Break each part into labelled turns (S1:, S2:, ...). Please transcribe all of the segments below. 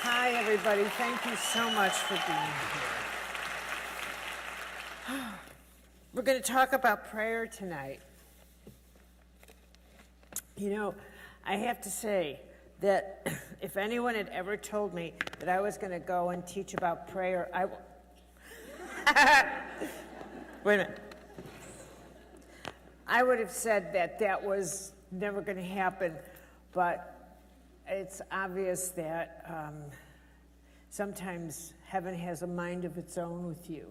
S1: Hi, everybody. Thank you so much for being here. We're going to talk about prayer tonight. You know, I have to say that if anyone had ever told me that I was going to go and teach about prayer, Wait a minute. I would have said that that was never going to happen, but it's obvious that sometimes heaven has a mind of its own with you.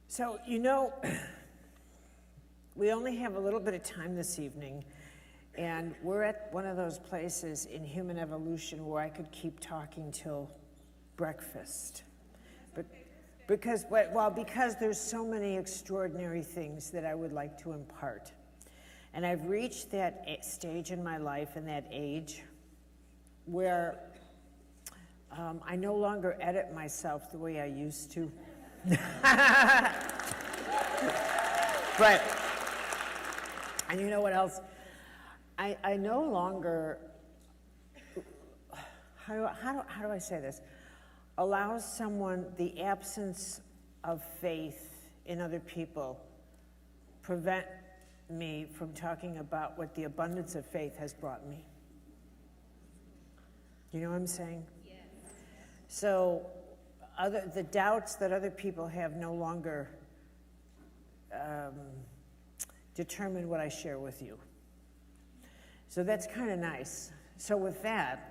S1: So, you know, we only have a little bit of time this evening, and we're at one of those places in human evolution where I could keep talking till breakfast. But because there's so many extraordinary things that I would like to impart. And I've reached that stage in my life and that age where I no longer edit myself the way I used to. But, and you know what else? I no longer, how do I say this? Allows someone, the absence of faith in other people, prevent me from talking about what the abundance of faith has brought me. You know what I'm saying? Yes. So the doubts that other people have no longer determine what I share with you. So that's kind of nice. So with that,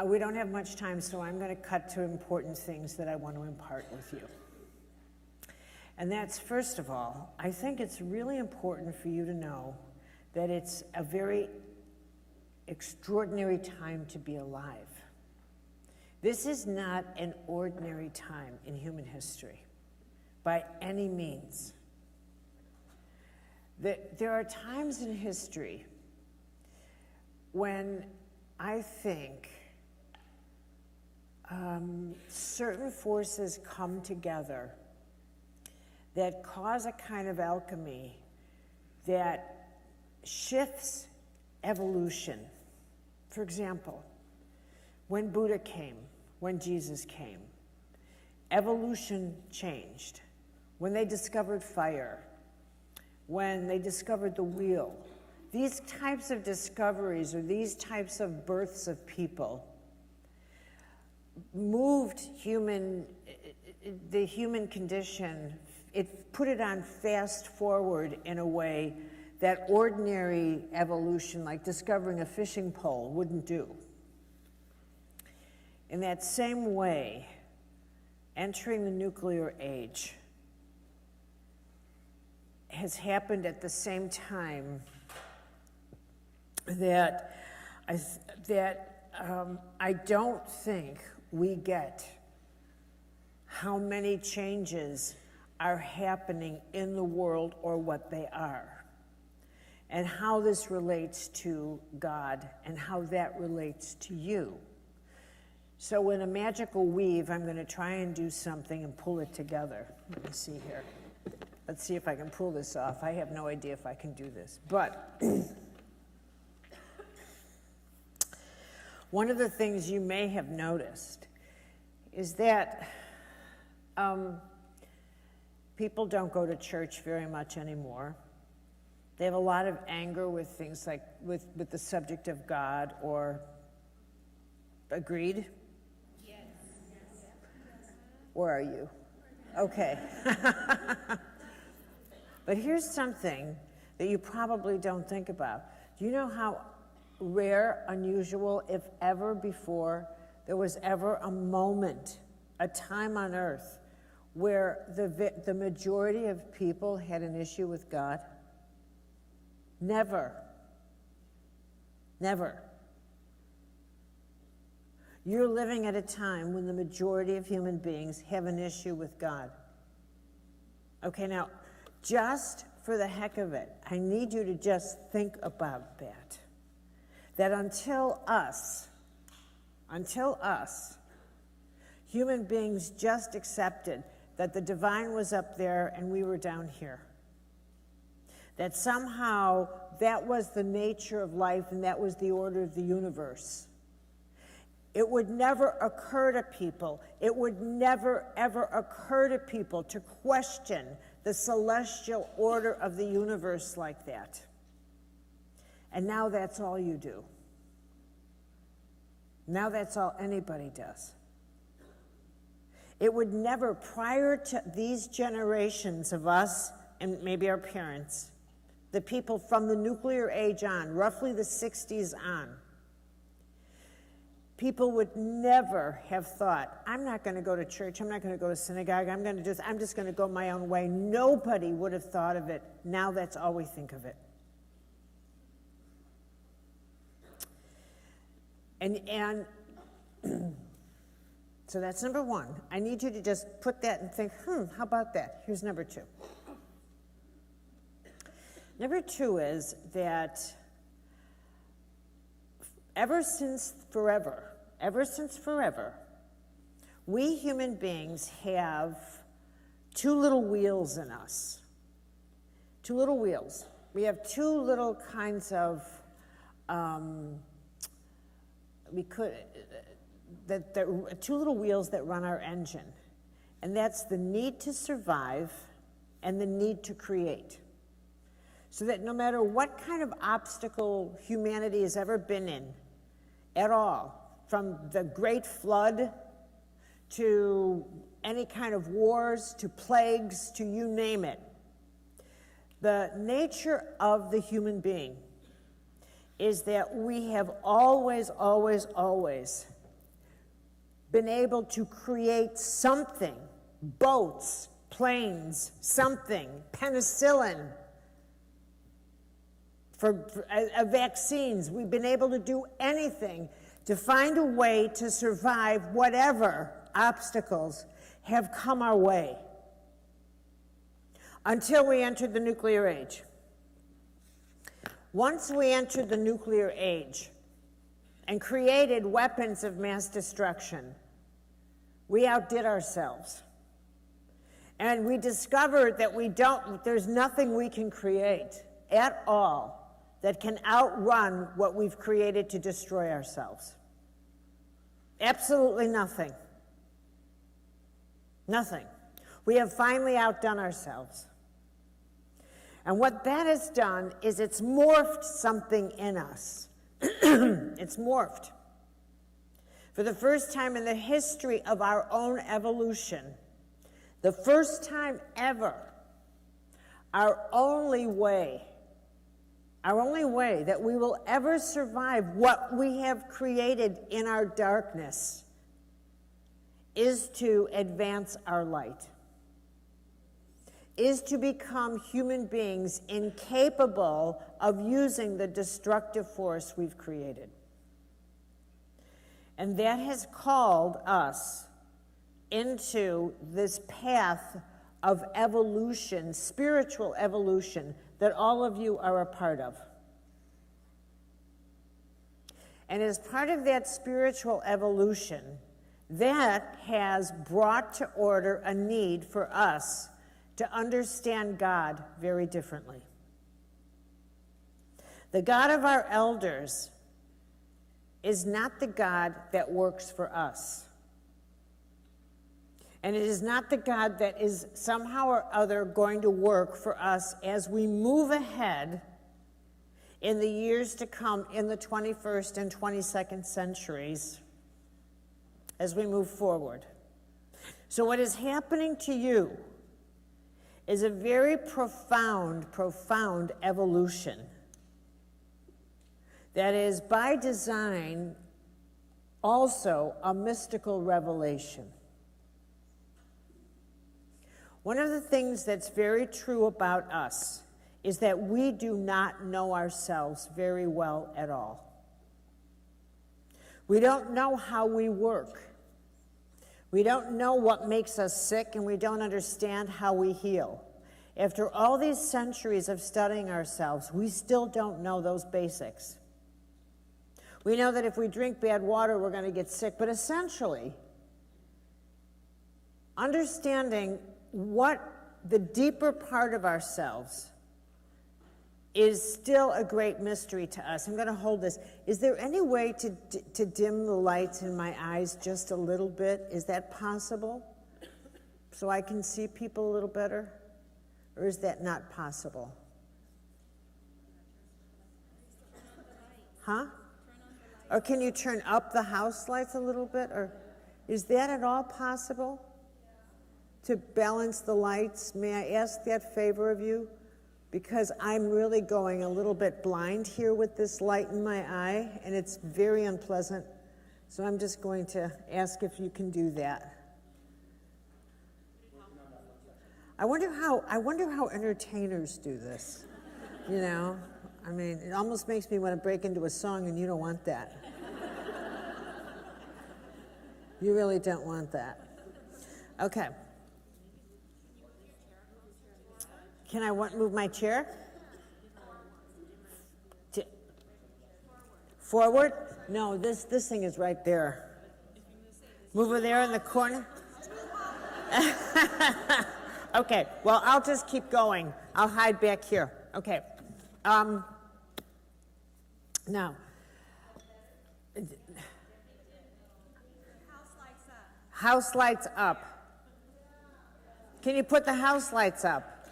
S1: we don't have much time, so I'm going to cut to important things that I want to impart with you. And that's, first of all, I think it's really important for you to know that it's a very extraordinary time to be alive. This is not an ordinary time in human history, by any means. There are times in history when I think certain forces come together that cause a kind of alchemy that shifts evolution. For example, when Buddha came, when Jesus came, evolution changed. When they discovered fire, when they discovered the wheel, these types of discoveries or these types of births of people moved the human condition. It put it on fast forward in a way that ordinary evolution, like discovering a fishing pole, wouldn't do. In that same way, entering the nuclear age has happened at the same time that I don't think we get how many changes are happening in the world or what they are, and how this relates to God and how that relates to you. So in a magical weave, I'm going to try and do something and pull it together. Let me see here. Let's see if I can pull this off. I have no idea if I can do this, but one of the things you may have noticed is that people don't go to church very much anymore. They have a lot of anger with things like with the subject of God, or agreed? Yes. Or are you? Okay. But here's something that you probably don't think about. Do you know how rare, unusual, if ever before, there was ever a moment, a time on earth, where the majority of people had an issue with God? Never. Never. You're living at a time when the majority of human beings have an issue with God. Okay, now, just for the heck of it, I need you to just think about that. That until us, human beings just accepted that the divine was up there and we were down here. that somehow that was the nature of life and that was the order of the universe. It would never occur to people, it would never ever occur to people to question the celestial order of the universe like that. And now that's all you do. Now that's all anybody does. It would never, prior to these generations of us and maybe our parents, the people from the nuclear age on, roughly the 60s on, people would never have thought, I'm not going to go to church, I'm not going to go to synagogue, I'm just going to go my own way. Nobody would have thought of it. Now that's all we think of it. And so that's number one. I need you to just put that and think, how about that? Here's number two. Number two is that ever since forever, we human beings have two little wheels in us. Two little wheels. We have two little kinds of, two little wheels that run our engine. And that's the need to survive and the need to create. So that no matter what kind of obstacle humanity has ever been in, at all, from the Great Flood to any kind of wars, to plagues, to you name it, the nature of the human being is that we have always, always, always been able to create something, boats, planes, something, penicillin, for vaccines. We've been able to do anything to find a way to survive whatever obstacles have come our way until we entered the nuclear age. Once we entered the nuclear age and created weapons of mass destruction, we outdid ourselves. And we discovered that there's nothing we can create at all that can outrun what we've created to destroy ourselves. Absolutely nothing. Nothing. We have finally outdone ourselves. And what that has done is it's morphed something in us. It's morphed. For the first time in the history of our own evolution, the first time ever, our only way that we will ever survive what we have created in our darkness is to advance our light, is to become human beings incapable of using the destructive force we've created. And that has called us into this path of evolution, spiritual evolution, that all of you are a part of. And as part of that spiritual evolution, that has brought to order a need for us to understand God very differently. The God of our elders is not the God that works for us. And it is not the God that is somehow or other going to work for us as we move ahead in the years to come in the 21st and 22nd centuries as we move forward. So what is happening to you is a very profound, profound evolution that is by design also a mystical revelation. One of the things that's very true about us is that we do not know ourselves very well at all. We don't know how we work. We don't know what makes us sick, and we don't understand how we heal. After all these centuries of studying ourselves, we still don't know those basics. We know that if we drink bad water, we're going to get sick, but essentially, understanding what the deeper part of ourselves is still a great mystery to us. I'm going to hold this. Is there any way to dim the lights in my eyes just a little bit? Is that possible? So I can see people a little better? Or is that not possible? Huh? Or can you turn up the house lights a little bit? Or is that at all possible? To balance the lights? May I ask that favor of you? Because I'm really going a little bit blind here with this light in my eye, and it's very unpleasant. So I'm just going to ask if you can do that. I wonder how entertainers do this. You know? I mean, it almost makes me want to break into a song, and you don't want that. You really don't want that. Okay. Can I move my chair? Forward? No, this thing is right there. Move it there in the corner? Okay, well, I'll just keep going. I'll hide back here. Okay. Now. House lights up. Can you put the house lights up?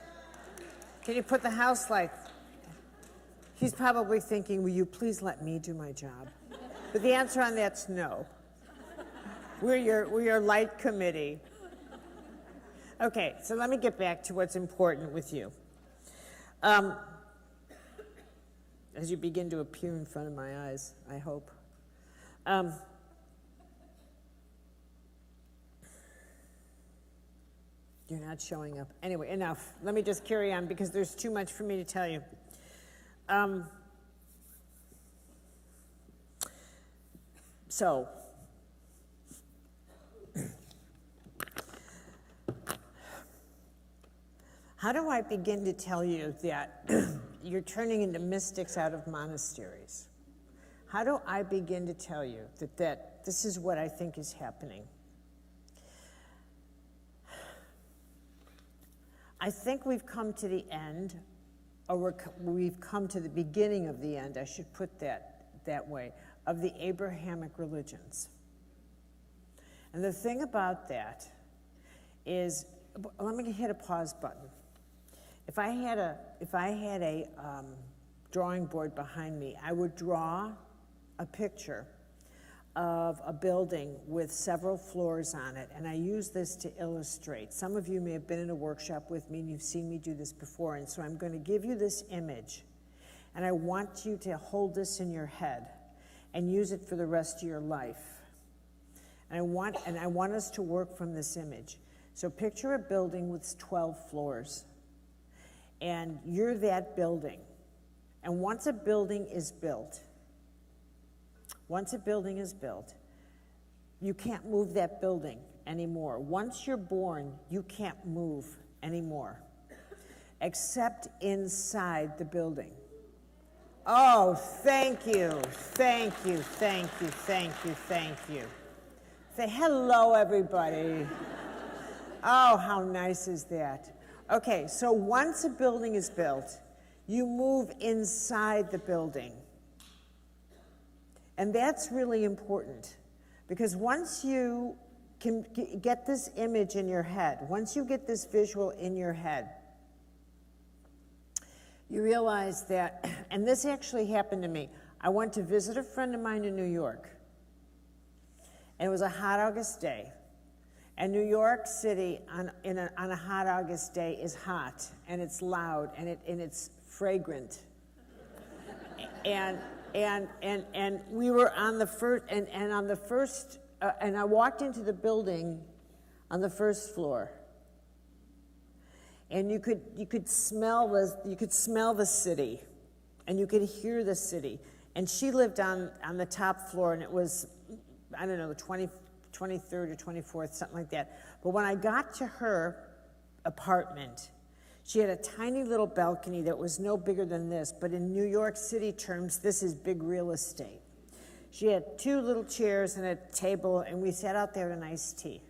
S1: Can you put the house lights? He's probably thinking, will you please let me do my job? But the answer on that's no. We're your light committee. Okay, so let me get back to what's important with you. As you begin to appear in front of my eyes, I hope. You're not showing up. Anyway, enough. Let me just carry on because there's too much for me to tell you. So, how do I begin to tell you that you're turning into mystics out of monasteries? How do I begin to tell you that this is what I think is happening? I think we've come to the end, or we've come to the beginning of the end, I should put that way, of the Abrahamic religions. And the thing about that is, let me hit a pause button. If I had a drawing board behind me, I would draw a picture of a building with several floors on it, and I use this to illustrate. Some of you may have been in a workshop with me and you've seen me do this before, and so I'm going to give you this image, and I want you to hold this in your head and use it for the rest of your life. And I want us to work from this image. So picture a building with 12 floors, and you're that building. And once a building is built, you can't move that building anymore. Once you're born, you can't move anymore, except inside the building. Oh, thank you, thank you, thank you, thank you, thank you. Say hello, everybody. Oh, how nice is that? Okay, so once a building is built, you move inside the building. And that's really important, because once you can get this image in your head, once you get this visual in your head, you realize that, and this actually happened to me. I went to visit a friend of mine in New York, and it was a hot August day. And New York City on a hot August day is hot, and it's loud, and it's fragrant. And we were on the first, and I walked into the building on the first floor, and you could smell the city, and you could hear the city. And she lived on the top floor, and it was, I don't know, the 23rd or 24th, something like that. But when I got to her apartment, she had a tiny little balcony that was no bigger than this, but in New York City terms, this is big real estate. She had 2 little chairs and a table, and we sat out there at an iced tea.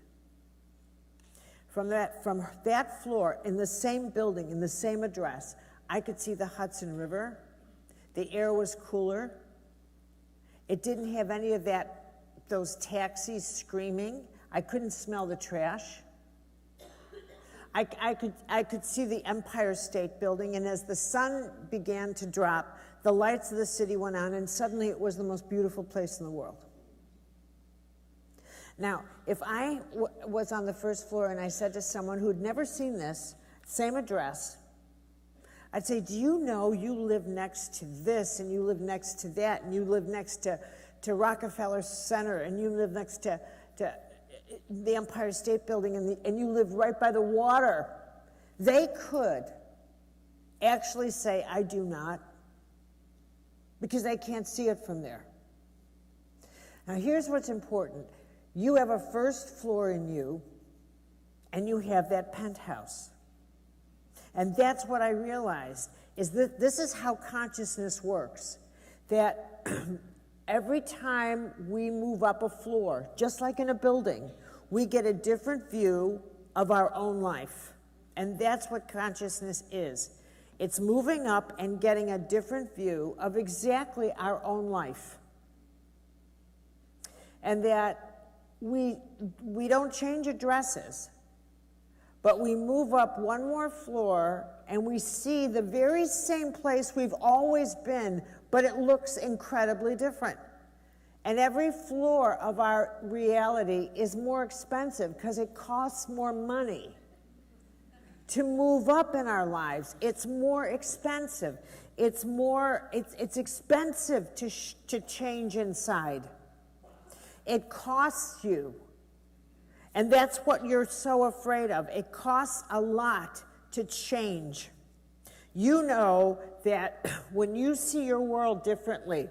S1: From that floor, in the same building, in the same address, I could see the Hudson River. The air was cooler. It didn't have any of those taxis screaming. I couldn't smell the trash. I could see the Empire State Building, and as the sun began to drop, the lights of the city went on, and suddenly it was the most beautiful place in the world. Now, if I was on the first floor and I said to someone who'd never seen this, same address, I'd say, do you know you live next to this, and you live next to that, and you live next to Rockefeller Center, and you live next to the Empire State Building, and you live right by the water? They could actually say, I do not, because they can't see it from there. Now, here's what's important. You have a first floor in you, and you have that penthouse. And that's what I realized, is that this is how consciousness works. That every time we move up a floor, just like in a building, we get a different view of our own life. And that's what consciousness is. It's moving up and getting a different view of exactly our own life. And that we don't change addresses, but we move up one more floor and we see the very same place we've always been, but it looks incredibly different. And every floor of our reality is more expensive because it costs more money to move up in our lives. It's more expensive. It's expensive to change inside. It costs you. And that's what you're so afraid of. It costs a lot to change. You know that when you see your world differently,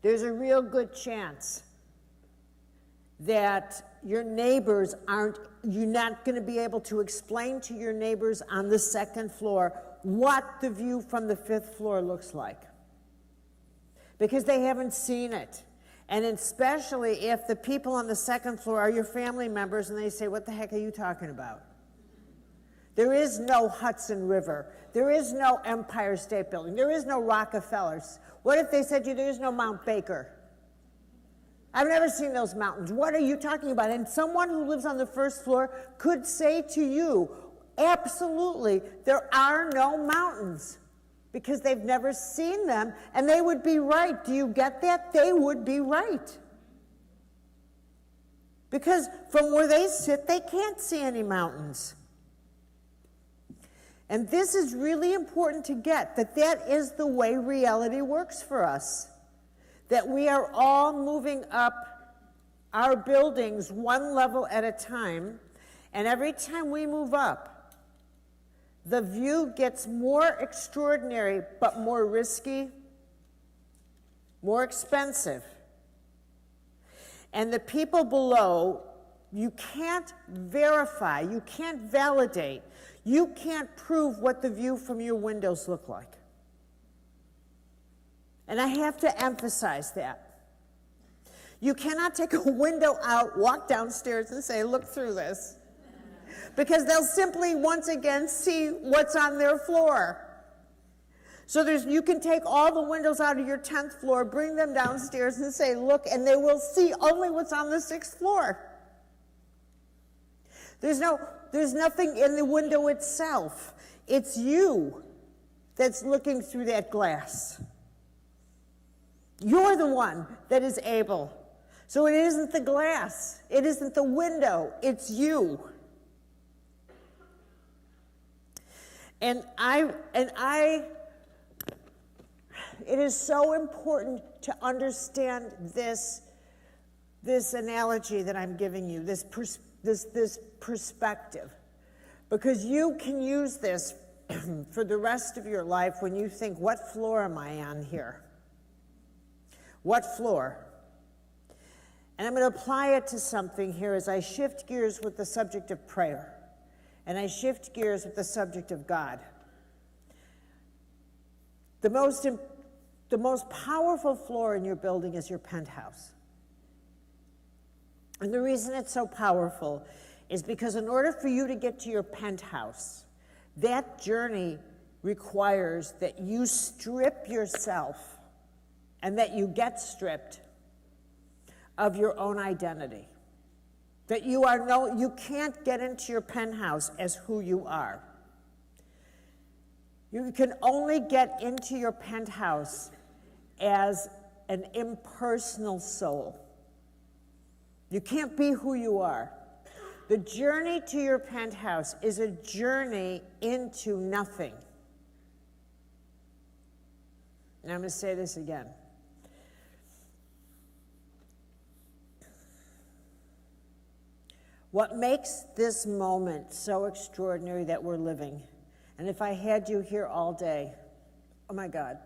S1: there's a real good chance that your neighbors you're not going to be able to explain to your neighbors on the second floor what the view from the fifth floor looks like, because they haven't seen it. And especially if the people on the second floor are your family members and they say, what the heck are you talking about? There is no Hudson River. There is no Empire State Building. There is no Rockefellers. What if they said to you, there is no Mount Baker? I've never seen those mountains. What are you talking about? And someone who lives on the first floor could say to you, absolutely, there are no mountains, because they've never seen them, and they would be right. Do you get that? They would be right. Because from where they sit, they can't see any mountains. And this is really important to get, that is the way reality works for us. That we are all moving up our buildings one level at a time, and every time we move up, the view gets more extraordinary, but more risky, more expensive. And the people below, you can't verify, you can't validate, you can't prove what the view from your windows look like. And I have to emphasize that. You cannot take a window out, walk downstairs, and say, look through this. Because they'll simply, once again, see what's on their floor. So you can take all the windows out of your 10th floor, bring them downstairs and say, look, and they will see only what's on the 6th floor. There's nothing in the window itself. It's you that's looking through that glass. You're the one that is able. So it isn't the glass. It isn't the window. It's you. And it is so important to understand this analogy that I'm giving you, this perspective, because you can use this for the rest of your life when you think, what floor am I on here? What floor? And I'm going to apply it to something here as I shift gears with the subject of prayer. And I shift gears with the subject of God. The most powerful floor in your building is your penthouse. And the reason it's so powerful is because in order for you to get to your penthouse, That journey requires that you strip yourself and that you get stripped of your own identity. That you can't get into your penthouse as who you are. You can only get into your penthouse as an impersonal soul. You can't be who you are. The journey to your penthouse is a journey into nothing. And I'm going to say this again. What makes this moment so extraordinary that we're living, and if I had you here all day, oh my God,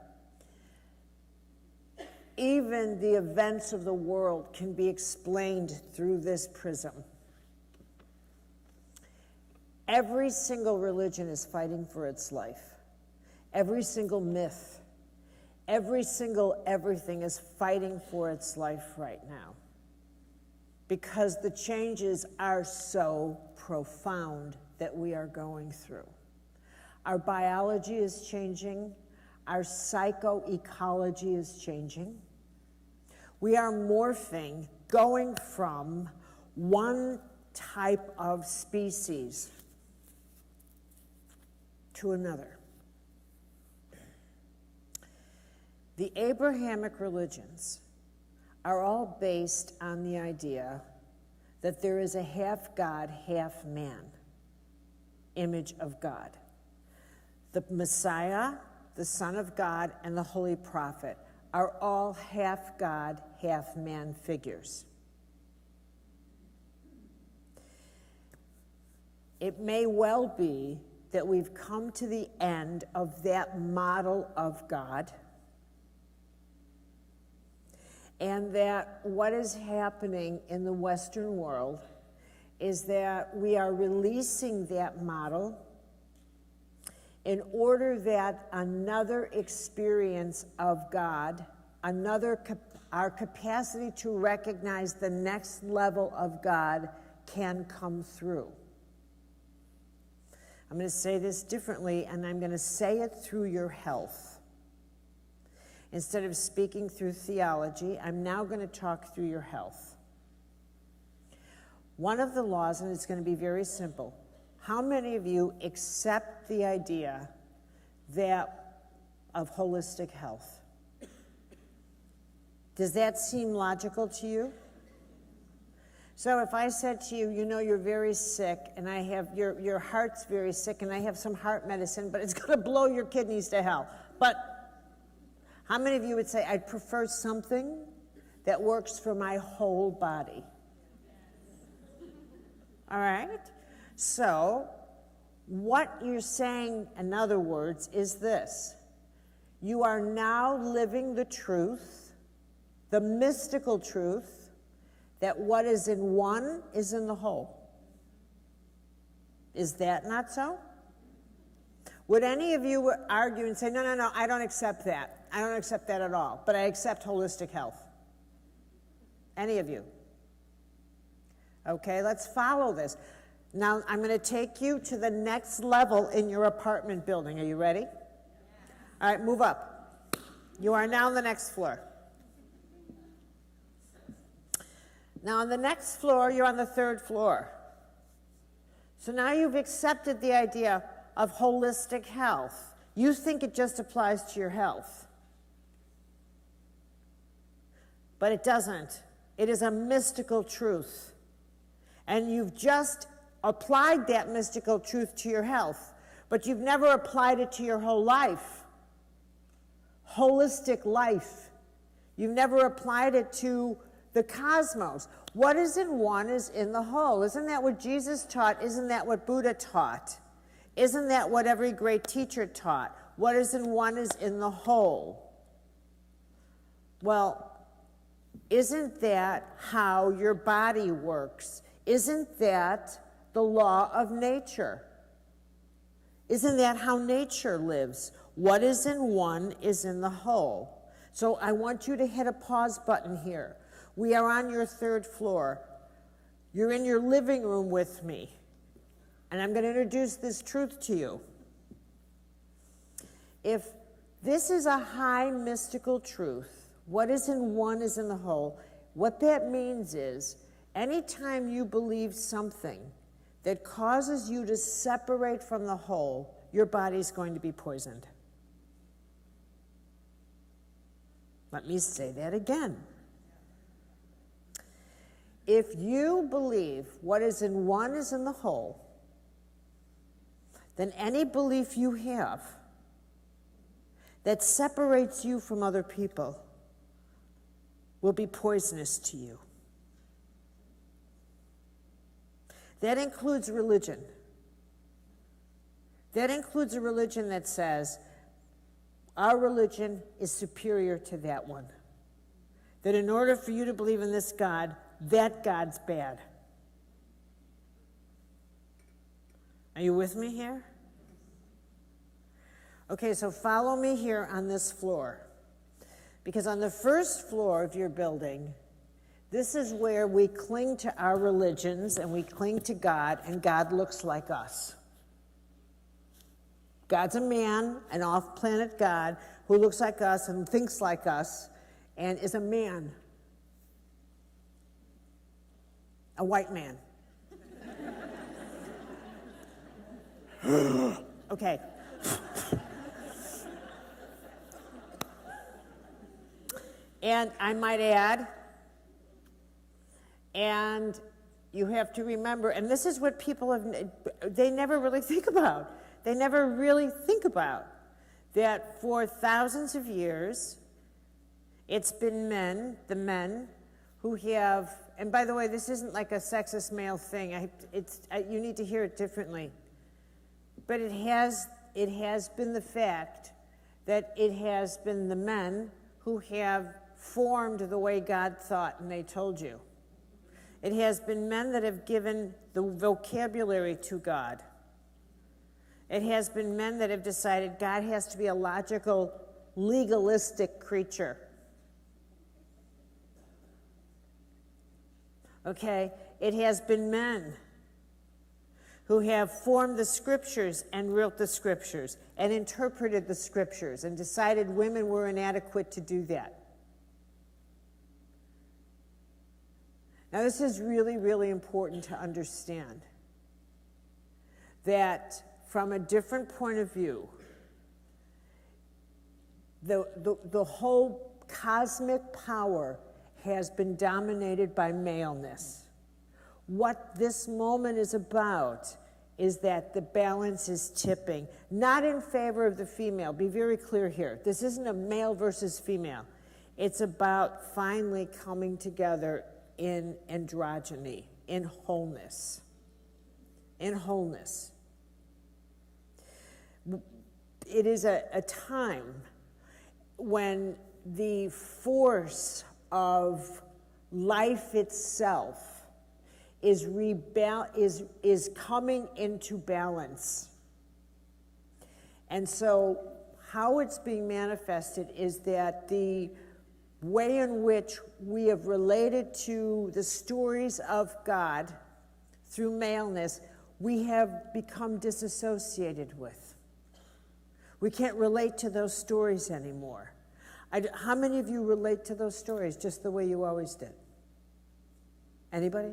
S1: even the events of the world can be explained through this prism. Every single religion is fighting for its life. Every single myth, every single everything is fighting for its life right now. Because the changes are so profound that we are going through. Our biology is changing. Our psychoecology is changing. We are morphing, going from one type of species to another. The Abrahamic religions are all based on the idea that there is a half God, half man image of God. The Messiah, the Son of God, and the Holy Prophet are all half God, half man figures. It may well be that we've come to the end of that model of God, and that what is happening in the Western world is that we are releasing that model in order that another experience of God, our capacity to recognize the next level of God can come through. I'm going to say this differently, and I'm going to say it through your health. Instead of speaking through theology, I'm now going to talk through your health. One of the laws, and it's going to be very simple, how many of you accept the idea of holistic health? Does that seem logical to you? So if I said to you, you know, you're very sick, and I have your heart's very sick, and I have some heart medicine, but it's going to blow your kidneys to hell. But how many of you would say, I'd prefer something that works for my whole body? All right? So, what you're saying, in other words, is this. You are now living the truth, the mystical truth, that what is in one is in the whole. Is that not so? Would any of you argue and say, no, I don't accept that. I don't accept that at all, but I accept holistic health? Any of you? Okay, let's follow this. Now, I'm going to take you to the next level in your apartment building. Are you ready? All right, move up. You are now on the next floor. Now, on the next floor, you're on the third floor. So now you've accepted the idea of holistic health. You think it just applies to your health. But it doesn't. It is a mystical truth. And you've just applied that mystical truth to your health, but you've never applied it to your whole life. Holistic life. You've never applied it to the cosmos. What is in one is in the whole. Isn't that what Jesus taught? Isn't that what Buddha taught? Isn't that what every great teacher taught? What is in one is in the whole. Well, isn't that how your body works? Isn't that the law of nature? Isn't that how nature lives? What is in one is in the whole. So I want you to hit a pause button here. We are on your third floor. You're in your living room with me. And I'm going to introduce this truth to you. If this is a high mystical truth, what is in one is in the whole, what that means is anytime you believe something that causes you to separate from the whole, your body's going to be poisoned. Let me say that again. If you believe what is in one is in the whole, then any belief you have that separates you from other people will be poisonous to you. That includes religion. That includes a religion that says our religion is superior to that one. That in order for you to believe in this God, that God's bad. Are you with me here? Okay, so follow me here on this floor. Because on the first floor of your building, this is where we cling to our religions and we cling to God, and God looks like us. God's a man, an off-planet God, who looks like us and thinks like us, and is a man. A white man. Okay. And I might add, and you have to remember, and this is what people they never really think about. They never really think about that for thousands of years, it's been the men who have, and by the way, this isn't like a sexist male thing. You need to hear it differently. But it has been the fact that it has been the men who have formed the way God thought and they told you. It has been men that have given the vocabulary to God. It has been men that have decided God has to be a logical, legalistic creature. Okay? It has been men who have formed the scriptures and wrote the scriptures and interpreted the scriptures and decided women were inadequate to do that. Now, this is really, really important to understand that from a different point of view, the whole cosmic power has been dominated by maleness. What this moment is about is that the balance is tipping, not in favor of the female. Be very clear here. This isn't a male versus female. It's about finally coming together in androgyny, in wholeness. In wholeness. It is a time when the force of life itself is coming into balance. And so how it's being manifested is that the way in which we have related to the stories of God through maleness, we have become disassociated with. We can't relate to those stories anymore. How many of you relate to those stories just the way you always did? Anybody?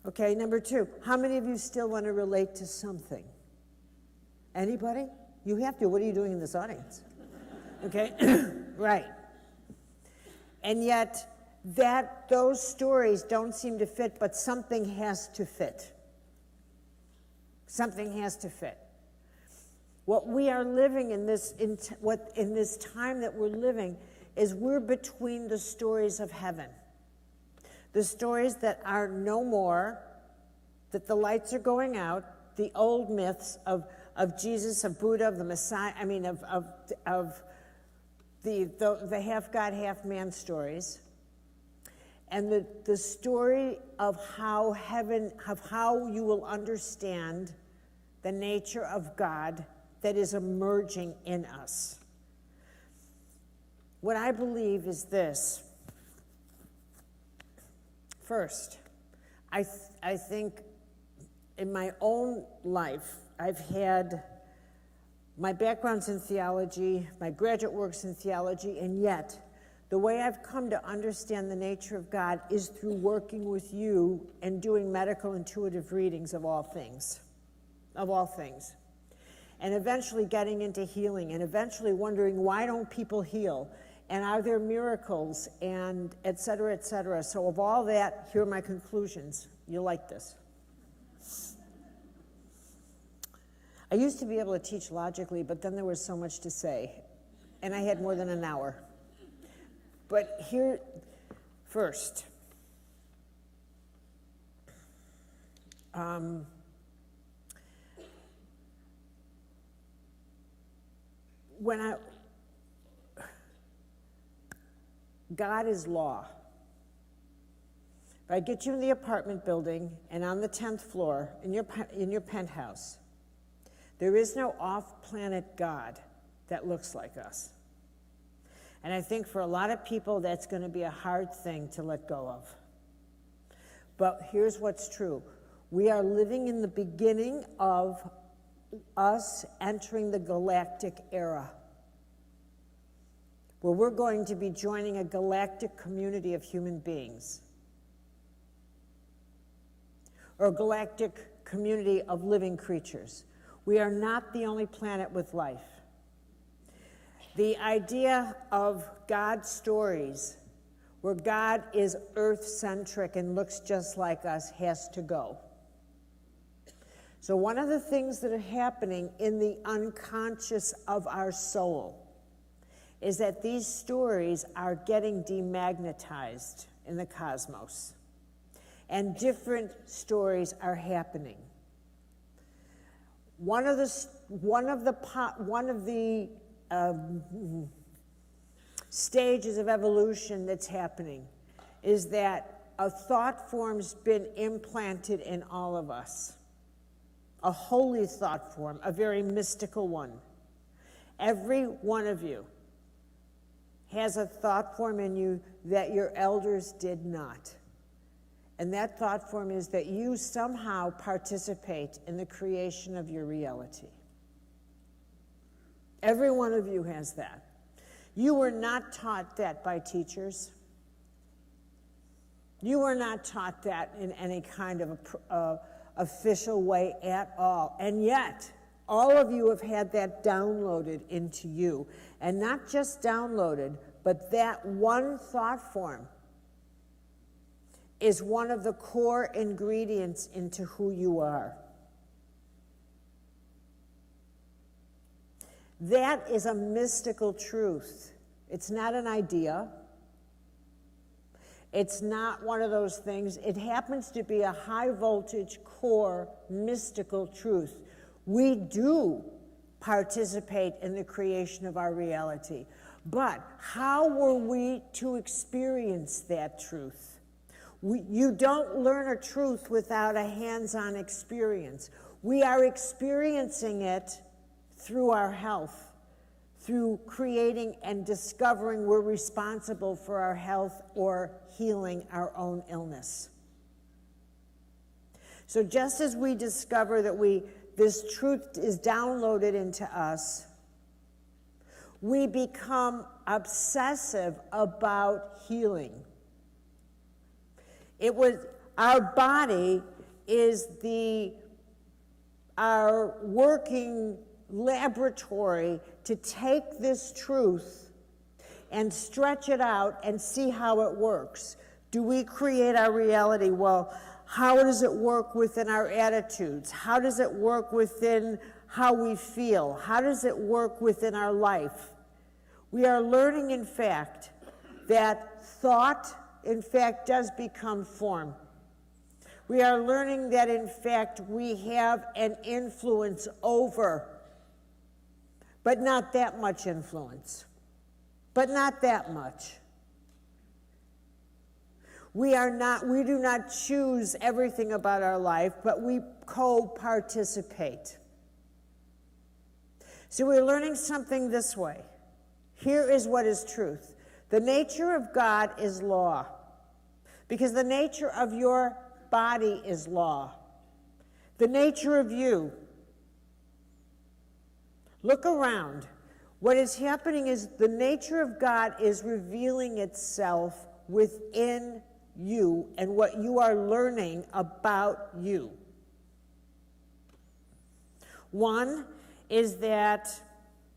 S1: Okay, number two, how many of you still want to relate to something? Anybody? You have to. What are you doing in this audience? Okay, right. And yet, those stories don't seem to fit, but something has to fit. Something has to fit. What we are living in this time that we're living is we're between the stories of heaven. The stories that are no more, that the lights are going out, the old myths of Jesus, of Buddha, of the Messiah, of the half God, half man stories, and the story of how you will understand the nature of God that is emerging in us. What I believe is this. First, I think in my own life, I've had My background's in theology, my graduate work's in theology, and yet the way I've come to understand the nature of God is through working with you and doing medical intuitive readings of all things, and eventually getting into healing, and eventually wondering, why don't people heal? And are there miracles? And et cetera, et cetera. So of all that, here are my conclusions. You'll like this. I used to be able to teach logically, but then there was so much to say, and I had more than an hour. But here, first, God is law. If I get you in the apartment building and on the 10th floor in your penthouse, there is no off-planet God that looks like us. And I think for a lot of people, that's going to be a hard thing to let go of. But here's what's true. We are living in the beginning of us entering the galactic era, where we're going to be joining a galactic community of human beings, or a galactic community of living creatures. We are not the only planet with life. The idea of God's stories, where God is earth-centric and looks just like us, has to go. So one of the things that are happening in the unconscious of our soul is that these stories are getting demagnetized in the cosmos, and different stories are happening. One of the stages of evolution that's happening is that a thought form's been implanted in all of us, a holy thought form, a very mystical one. Every one of you has a thought form in you that your elders did not. And that thought form is that you somehow participate in the creation of your reality. Every one of you has that. You were not taught that by teachers. You were not taught that in any kind of official way at all. And yet, all of you have had that downloaded into you. And not just downloaded, but that one thought form is one of the core ingredients into who you are. That is a mystical truth. It's not an idea. It's not one of those things. It happens to be a high voltage core mystical truth. We do participate in the creation of our reality. But how were we to experience that truth? You don't learn a truth without a hands-on experience. We are experiencing it through our health, through creating and discovering we're responsible for our health or healing our own illness. So just as we discover that this truth is downloaded into us, we become obsessive about healing. Our body is our working laboratory to take this truth and stretch it out and see how it works. Do we create our reality? Well, how does it work within our attitudes? How does it work within how we feel? How does it work within our life? We are learning, in fact, that thought, in fact, does become form. We are learning that, in fact, we have an influence over, but not that much influence, but not that much. We do not choose everything about our life, but we co-participate. So we're learning something this way. Here is what is truth. The nature of God is law, because the nature of your body is law. The nature of you, Look around. What is happening is the nature of God is revealing itself within you and what you are learning about you. One is that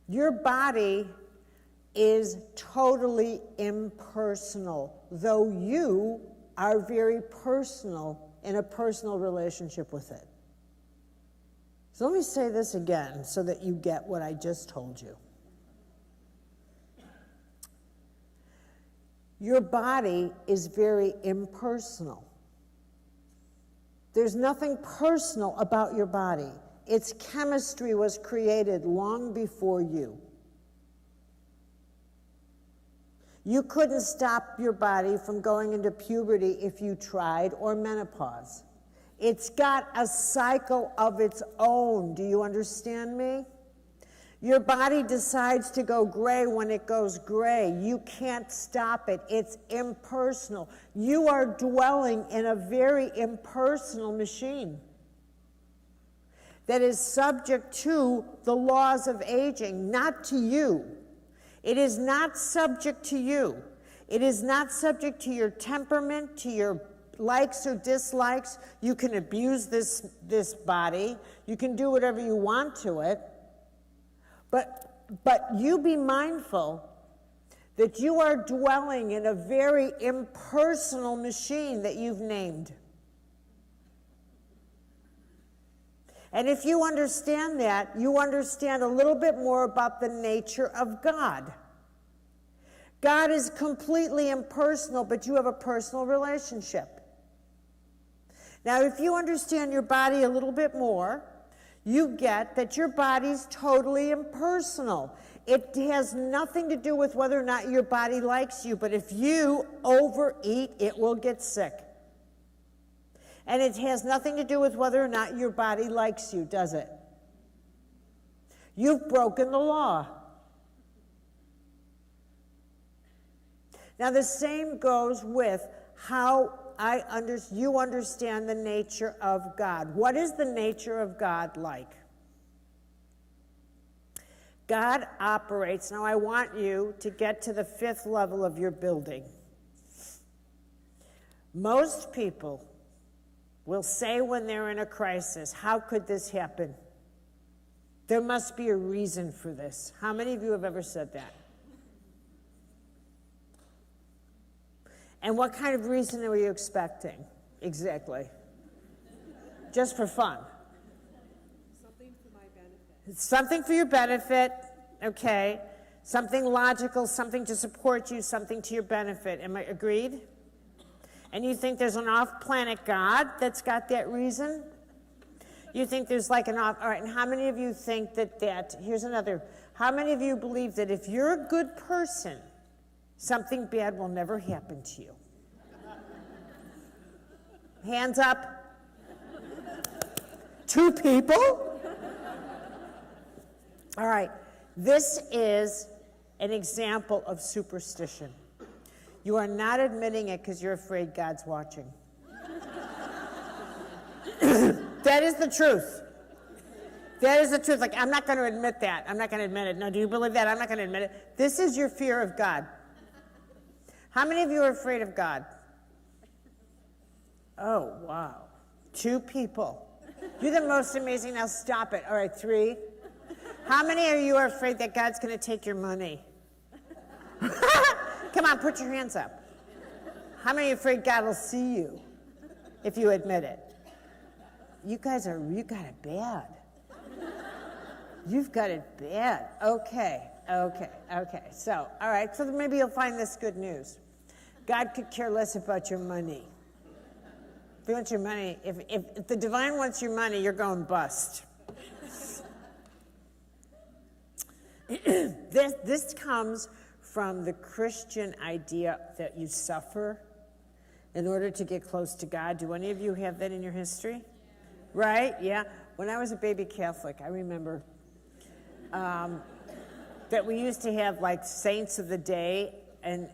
S1: your body is totally impersonal, though you are very personal in a personal relationship with it. So let me say this again so that you get what I just told you. Your body is very impersonal. There's nothing personal about your body. Its chemistry was created long before you. You couldn't stop your body from going into puberty if you tried, or menopause. It's got a cycle of its own. Do you understand me? Your body decides to go gray when it goes gray. You can't stop it. It's impersonal. You are dwelling in a very impersonal machine that is subject to the laws of aging, not to you. It is not subject to you. It is not subject to your temperament, to your likes or dislikes. You can abuse this body. You can do whatever you want to it. But you be mindful that you are dwelling in a very impersonal machine that you've named. And if you understand that, you understand a little bit more about the nature of God. God is completely impersonal, but you have a personal relationship. Now, if you understand your body a little bit more, you get that your body's totally impersonal. It has nothing to do with whether or not your body likes you, but if you overeat, it will get sick. And it has nothing to do with whether or not your body likes you, does it? You've broken the law. Now, the same goes with how you understand the nature of God. What is the nature of God like? God operates. Now, I want you to get to the 5th level of your building. Most people will say when they're in a crisis, how could this happen? There must be a reason for this. How many of you have ever said that? And what kind of reason were you expecting? Exactly. Just for fun.
S2: Something for my benefit.
S1: Something for your benefit, okay. Something logical, something to support you, something to your benefit. Am I agreed? And you think there's an off-planet God that's got that reason? You think there's like an off... All right, and how many of you think that... Here's another. How many of you believe that if you're a good person, something bad will never happen to you? Hands up. 2 people? All right. This is an example of superstition. You are not admitting it because you're afraid God's watching. That is the truth. That is the truth. Like, I'm not going to admit that. I'm not going to admit it. No, do you believe that? I'm not going to admit it. This is your fear of God. How many of you are afraid of God? Oh, wow. 2 people. You're the most amazing. Now stop it. All right, 3. How many of you are afraid that God's going to take your money? Come on, put your hands up. How many are afraid God will see you if you admit it? You got it bad. You've got it bad. Okay. So, all right, so maybe you'll find this good news. God could care less about your money. If he wants your money, if the divine wants your money, you're going bust. This comes from the Christian idea that you suffer in order to get close to God. Do any of you have that in your history? Right? Yeah. When I was a baby Catholic, I remember that we used to have like saints of the day, and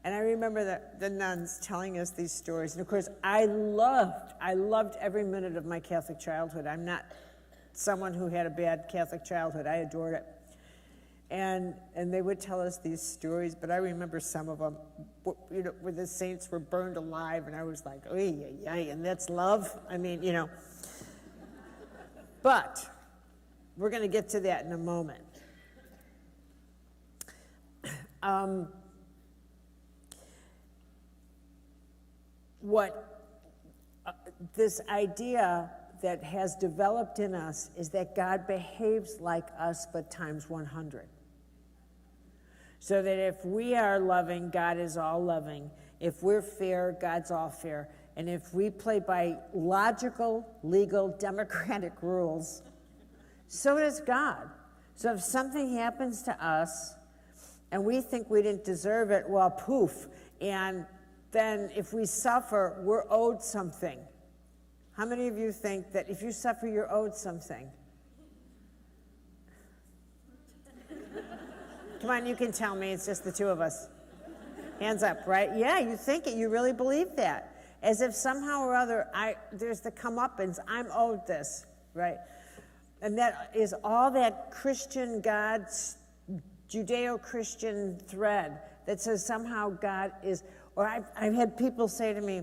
S1: I remember the nuns telling us these stories. And of course, I loved every minute of my Catholic childhood. I'm not someone who had a bad Catholic childhood. I adored it. And they would tell us these stories, but I remember some of them, where the saints were burned alive, and I was like, and that's love? I mean, But we're going to get to that in a moment. This idea that has developed in us is that God behaves like us, but times 100. So that if we are loving, God is all loving. If we're fair, God's all fair. And if we play by logical, legal, democratic rules, so does God. So if something happens to us and we think we didn't deserve it, well, poof. And then if we suffer, we're owed something. How many of you think that if you suffer, you're owed something? Come on, you can tell me. It's just the two of us. Hands up, right? Yeah, you think it. You really believe that. As if somehow or other, there's the comeuppance. I'm owed this, right? And that is all that Christian God's Judeo-Christian thread that says somehow God is, or I've had people say to me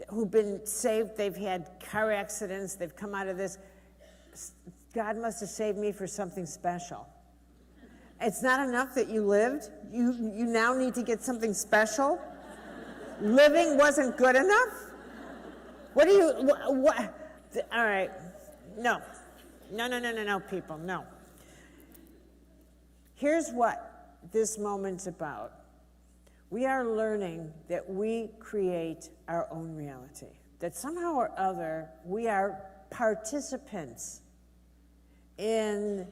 S1: who've been saved, they've had car accidents, they've come out of this, God must have saved me for something special. It's not enough that you lived. You now need to get something special. Living wasn't good enough? What all right. No, people, no. Here's what this moment's about. We are learning that we create our own reality. That somehow or other, we are participants in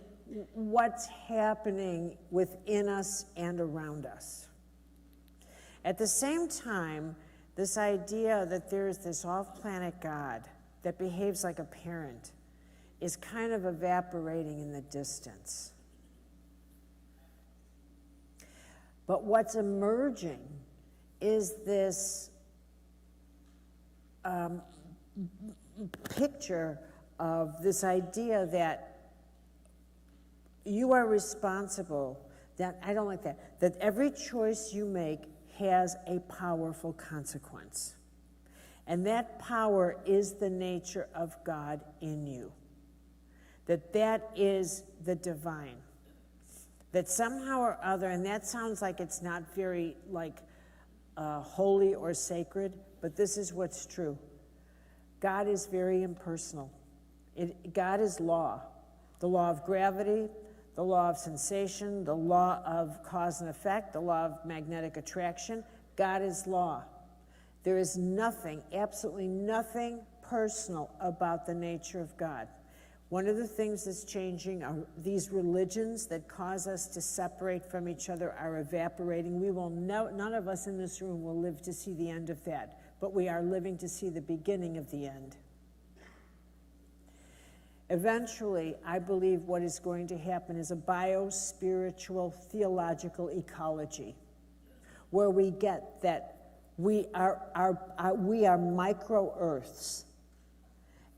S1: what's happening within us and around us. At the same time, this idea that there's this off-planet God that behaves like a parent is kind of evaporating in the distance. But what's emerging is this picture of this idea that you are responsible, that I don't like that every choice you make has a powerful consequence. And that power is the nature of God in you. That is the divine. That somehow or other, and that sounds like it's not very holy or sacred, but this is what's true. God is very impersonal. God is law. The law of gravity, the law of sensation, the law of cause and effect, the law of magnetic attraction. God is law. There is nothing, absolutely nothing personal about the nature of God. One of the things that's changing are these religions that cause us to separate from each other are evaporating. None of us in this room will live to see the end of that, but we are living to see the beginning of the end. Eventually, I believe what is going to happen is a bio-spiritual theological ecology, where we get that we are micro-earths,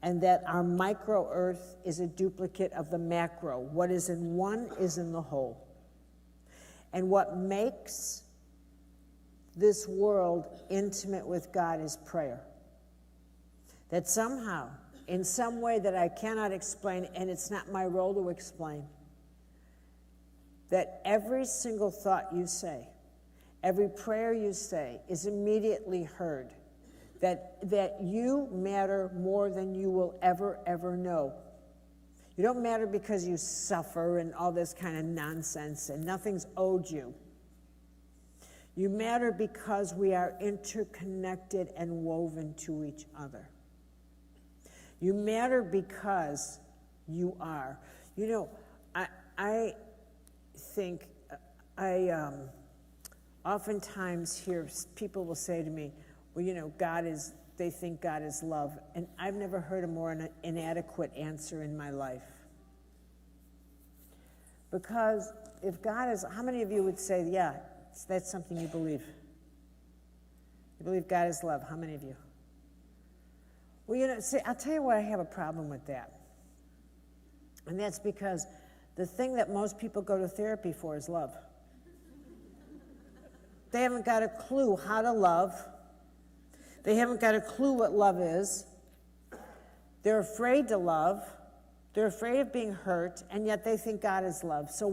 S1: and that our micro-earth is a duplicate of the macro. What is in one is in the whole. And what makes this world intimate with God is prayer. That somehow, in some way that I cannot explain, and it's not my role to explain, that every single thought you say, every prayer you say is immediately heard. That you matter more than you will ever know. You don't matter because you suffer and all this kind of nonsense and nothing's owed you. You matter because we are interconnected and woven to each other. You matter because you are. You know, I think I oftentimes hear people will say to me, well, you know, they think God is love. And I've never heard a more inadequate answer in my life. Because if God is, how many of you would say, yeah, that's something you believe? You believe God is love. How many of you? Well, you know, see, I'll tell you why I have a problem with that. And that's because the thing that most people go to therapy for is love. They haven't got a clue how to love. They haven't got a clue what love is. They're afraid to love. They're afraid of being hurt, and yet they think God is love. So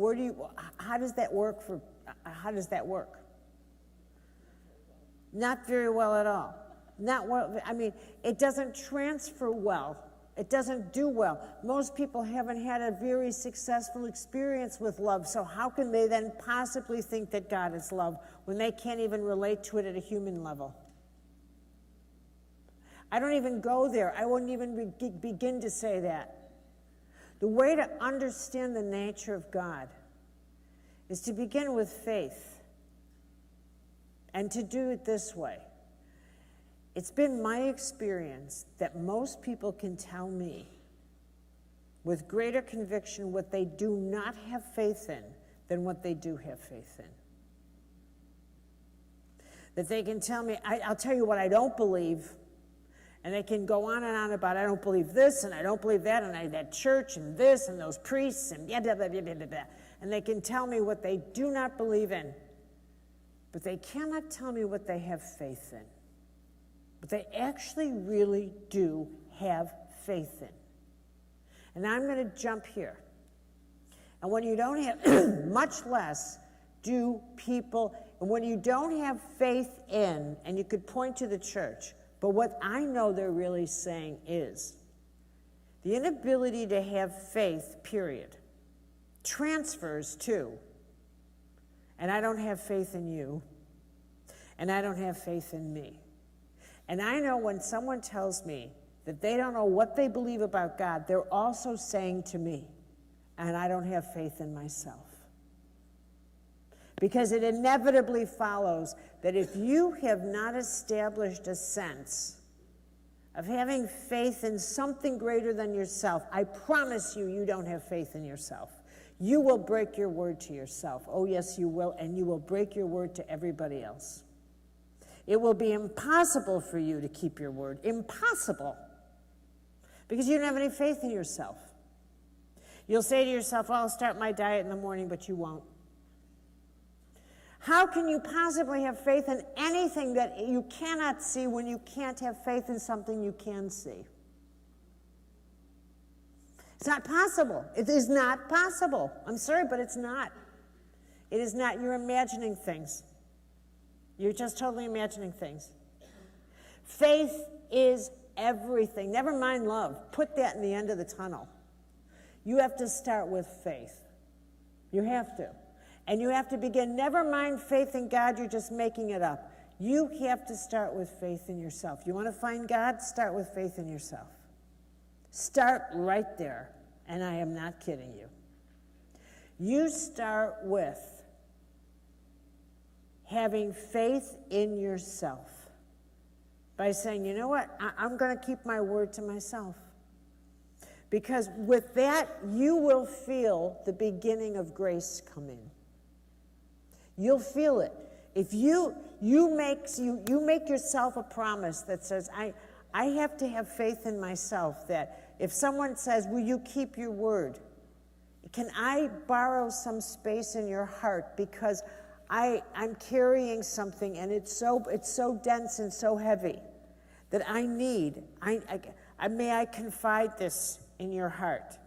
S1: how does that work how does that work? Not very well at all. Not well, it doesn't transfer well. It doesn't do well. Most people haven't had a very successful experience with love, so how can they then possibly think that God is love when they can't even relate to it at a human level? I don't even go there. I wouldn't even begin to say that. The way to understand the nature of God is to begin with faith and to do it this way. It's been my experience that most people can tell me with greater conviction what they do not have faith in than what they do have faith in. That they can tell me, I'll tell you what I don't believe, and they can go on and on about, I don't believe this, and I don't believe that, and that church, and this, and those priests, and blah, blah, blah, blah, blah, blah. And they can tell me what they do not believe in, but they cannot tell me what they have faith in. But they actually really do have faith in. And I'm going to jump here. And when you don't have, much less do people, and when you don't have faith in, and you could point to the church, but what I know they're really saying is the inability to have faith, period, transfers to, and I don't have faith in you, and I don't have faith in me. And I know when someone tells me that they don't know what they believe about God, they're also saying to me, and I don't have faith in myself. Because it inevitably follows that if you have not established a sense of having faith in something greater than yourself, I promise you, you don't have faith in yourself. You will break your word to yourself. Oh, yes, you will, and you will break your word to everybody else. It will be impossible for you to keep your word. Impossible. Because you don't have any faith in yourself. You'll say to yourself, well, I'll start my diet in the morning, but you won't. How can you possibly have faith in anything that you cannot see when you can't have faith in something you can see? It's not possible. It is not possible. I'm sorry, but it's not. It is not. You're imagining things. You're just totally imagining things. Faith is everything. Never mind love. Put that in the end of the tunnel. You have to start with faith. You have to. And you have to begin, never mind faith in God, you're just making it up. You have to start with faith in yourself. You want to find God? Start with faith in yourself. Start right there. And I am not kidding you. You start with having faith in yourself by saying, you know what, I'm going to keep my word to myself. Because with that, you will feel the beginning of grace come in. You'll feel it. If you make yourself a promise that says, I have to have faith in myself, that if someone says, will you keep your word? Can I borrow some space in your heart because I'm carrying something and it's so dense and so heavy that I need. May I confide this in your heart?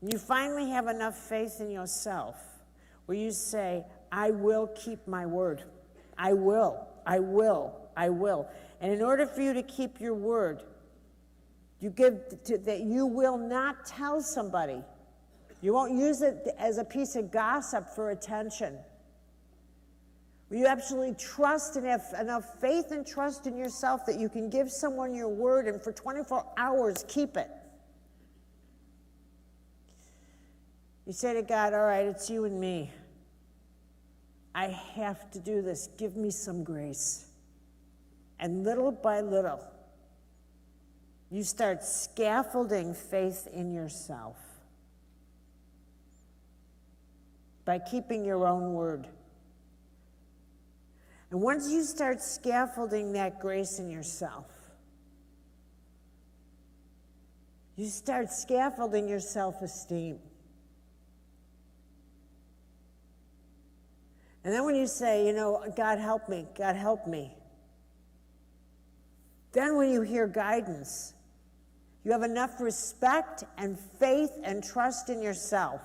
S1: You finally have enough faith in yourself where you say, I will keep my word. I will. And in order for you to keep your word, that you will not tell somebody. You won't use it as a piece of gossip for attention. You absolutely trust and have enough faith and trust in yourself that you can give someone your word and for 24 hours keep it. You say to God, all right, it's you and me. I have to do this. Give me some grace. And little by little, you start scaffolding faith in yourself by keeping your own word. And once you start scaffolding that grace in yourself, You start scaffolding your self-esteem. And then when you say, God help me, God help me. Then when you hear guidance, you have enough respect and faith and trust in yourself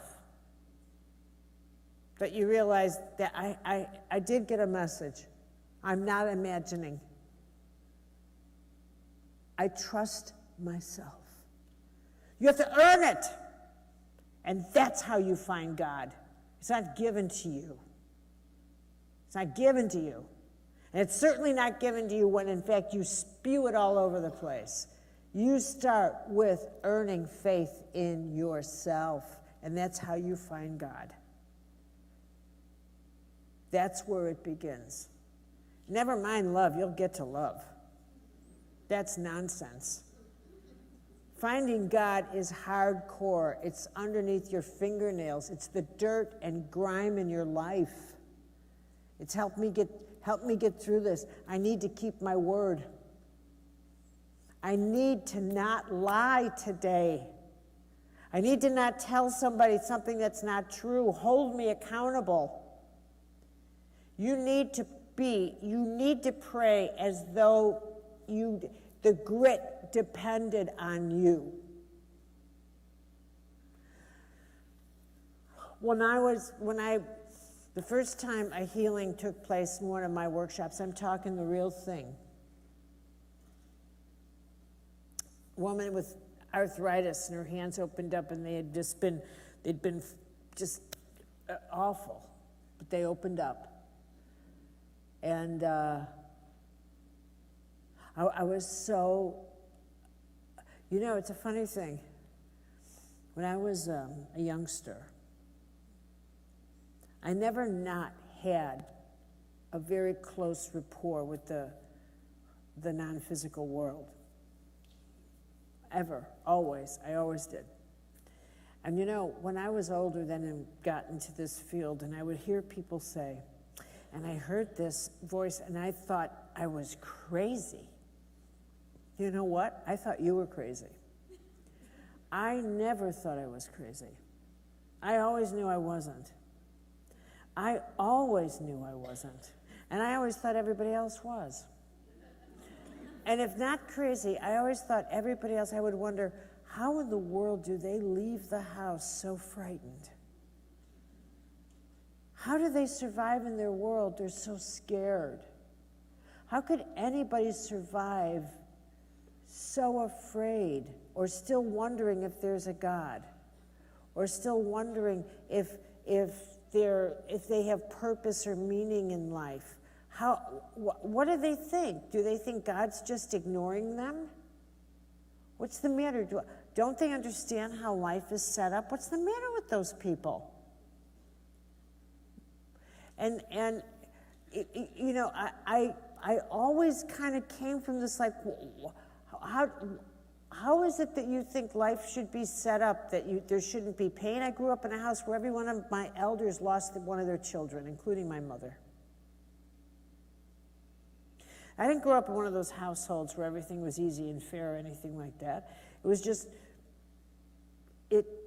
S1: that you realize that I did get a message. I'm not imagining. I trust myself. You have to earn it. And that's how you find God. It's not given to you. It's not given to you. And it's certainly not given to you when, in fact, you spew it all over the place. You start with earning faith in yourself, and that's how you find God. That's where it begins. Never mind love, you'll get to love. That's nonsense. Finding God is hardcore. It's underneath your fingernails. It's the dirt and grime in your life. It's help me get through this. I need to keep my word. I need to not lie today. I need to not tell somebody something that's not true. Hold me accountable. You need to pray as though the grit depended on you. The first time a healing took place in one of my workshops, I'm talking the real thing. A woman with arthritis and her hands opened up and they'd been just awful, but they opened up. And I was so, it's a funny thing. When I was a youngster, I never not had a very close rapport with the non-physical world. Ever, always, I always did. And when I was older then and got into this field, and I would hear people say, and I heard this voice and I thought I was crazy. You know what? I thought you were crazy. I never thought I was crazy. I always knew I wasn't. I always knew I wasn't. And I always thought everybody else was. And if not crazy, I always thought everybody else, I would wonder, how in the world do they leave the house so frightened? How do they survive in their world? They're so scared. How could anybody survive so afraid, or still wondering if there's a God, or still wondering if they have purpose or meaning in life? What do they think? Do they think God's just ignoring them? What's the matter? Don't they understand how life is set up? What's the matter with those people? And I always kind of came from this like, how is it that you think life should be set up, that there shouldn't be pain? I grew up in a house where every one of my elders lost one of their children, including my mother. I didn't grow up in one of those households where everything was easy and fair or anything like that. It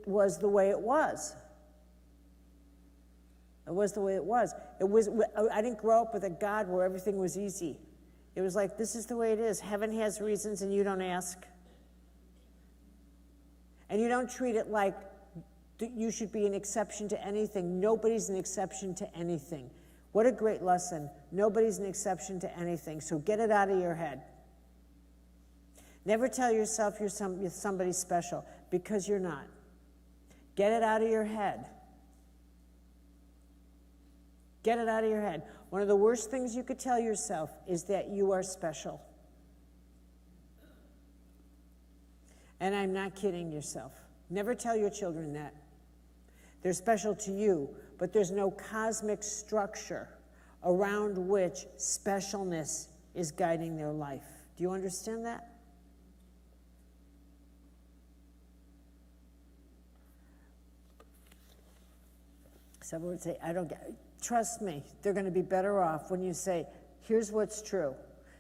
S1: was the way it was. It was the way it was. I didn't grow up with a God where everything was easy. It was like, this is the way it is. Heaven has reasons and you don't ask. And you don't treat it like you should be an exception to anything. Nobody's an exception to anything. What a great lesson. Nobody's an exception to anything. So get it out of your head. Never tell yourself you're somebody special, because you're not. Get it out of your head. Get it out of your head. One of the worst things you could tell yourself is that you are special. And I'm not kidding yourself. Never tell your children that. They're special to you, but there's no cosmic structure around which specialness is guiding their life. Do you understand that? Someone would say, I don't get it. Trust me, they're going to be better off when you say, here's what's true.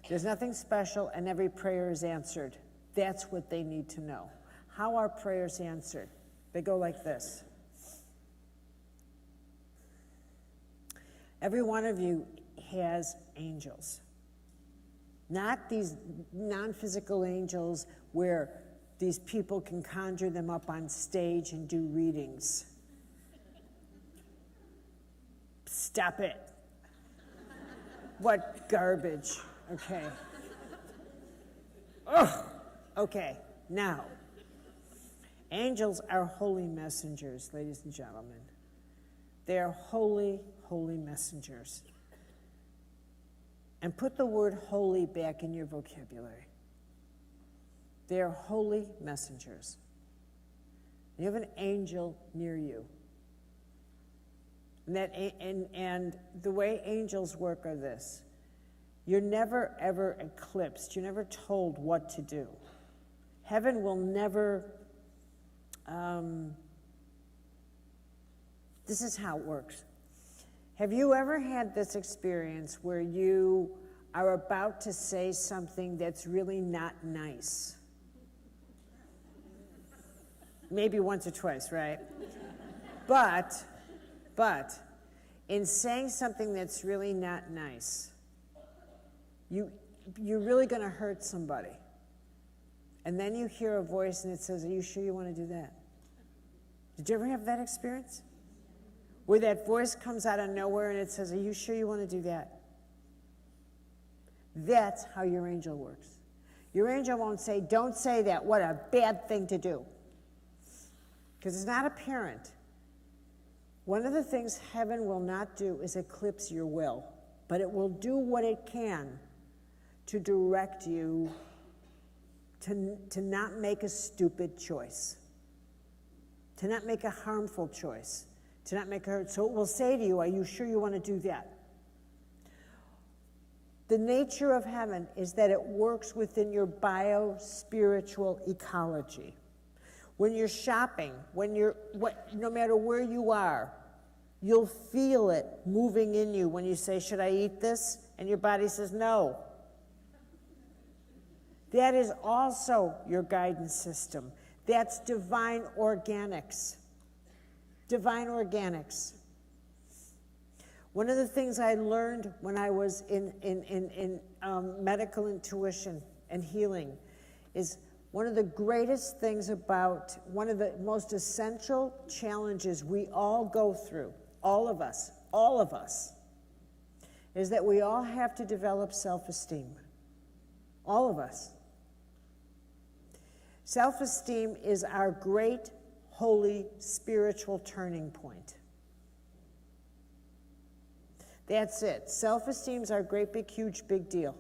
S1: There's nothing special and every prayer is answered. That's what they need to know. how are prayers answered? They go like this. Every one of you has angels. Not these non-physical angels where these people can conjure them up on stage and do readings. Stop it. What garbage. Okay. Ugh. Okay, now, angels are holy messengers, ladies and gentlemen. They are holy, holy messengers. And put the word holy back in your vocabulary. They are holy messengers. You have an angel near you. And the way angels work are this. You're never, ever eclipsed. You're never told what to do. Heaven will never, this is how it works. Have you ever had this experience where you are about to say something that's really not nice? Maybe once or twice, right? But, in saying something that's really not nice, you're really going to hurt somebody. And then you hear a voice and it says, are you sure you want to do that? Did you ever have that experience? Where that voice comes out of nowhere and it says, are you sure you want to do that? That's how your angel works. Your angel won't say, don't say that, what a bad thing to do. Because it's not apparent. One of the things heaven will not do is eclipse your will, but it will do what it can to direct you to not make a stupid choice, to not make a harmful choice, to not make a hurt. So it will say to you, are you sure you want to do that? The nature of heaven is that it works within your bio-spiritual ecology. When you're shopping, no matter where you are, you'll feel it moving in you when you say, should I eat this? And your body says, no. That is also your guidance system. That's divine organics. Divine organics. One of the things I learned when I was in medical intuition and healing is one of the greatest things about, one of the most essential challenges we all go through, all of us, is that we all have to develop self-esteem. All of us. Self-esteem is our great, holy, spiritual turning point. That's it. Self-esteem is our great, big, huge, big deal.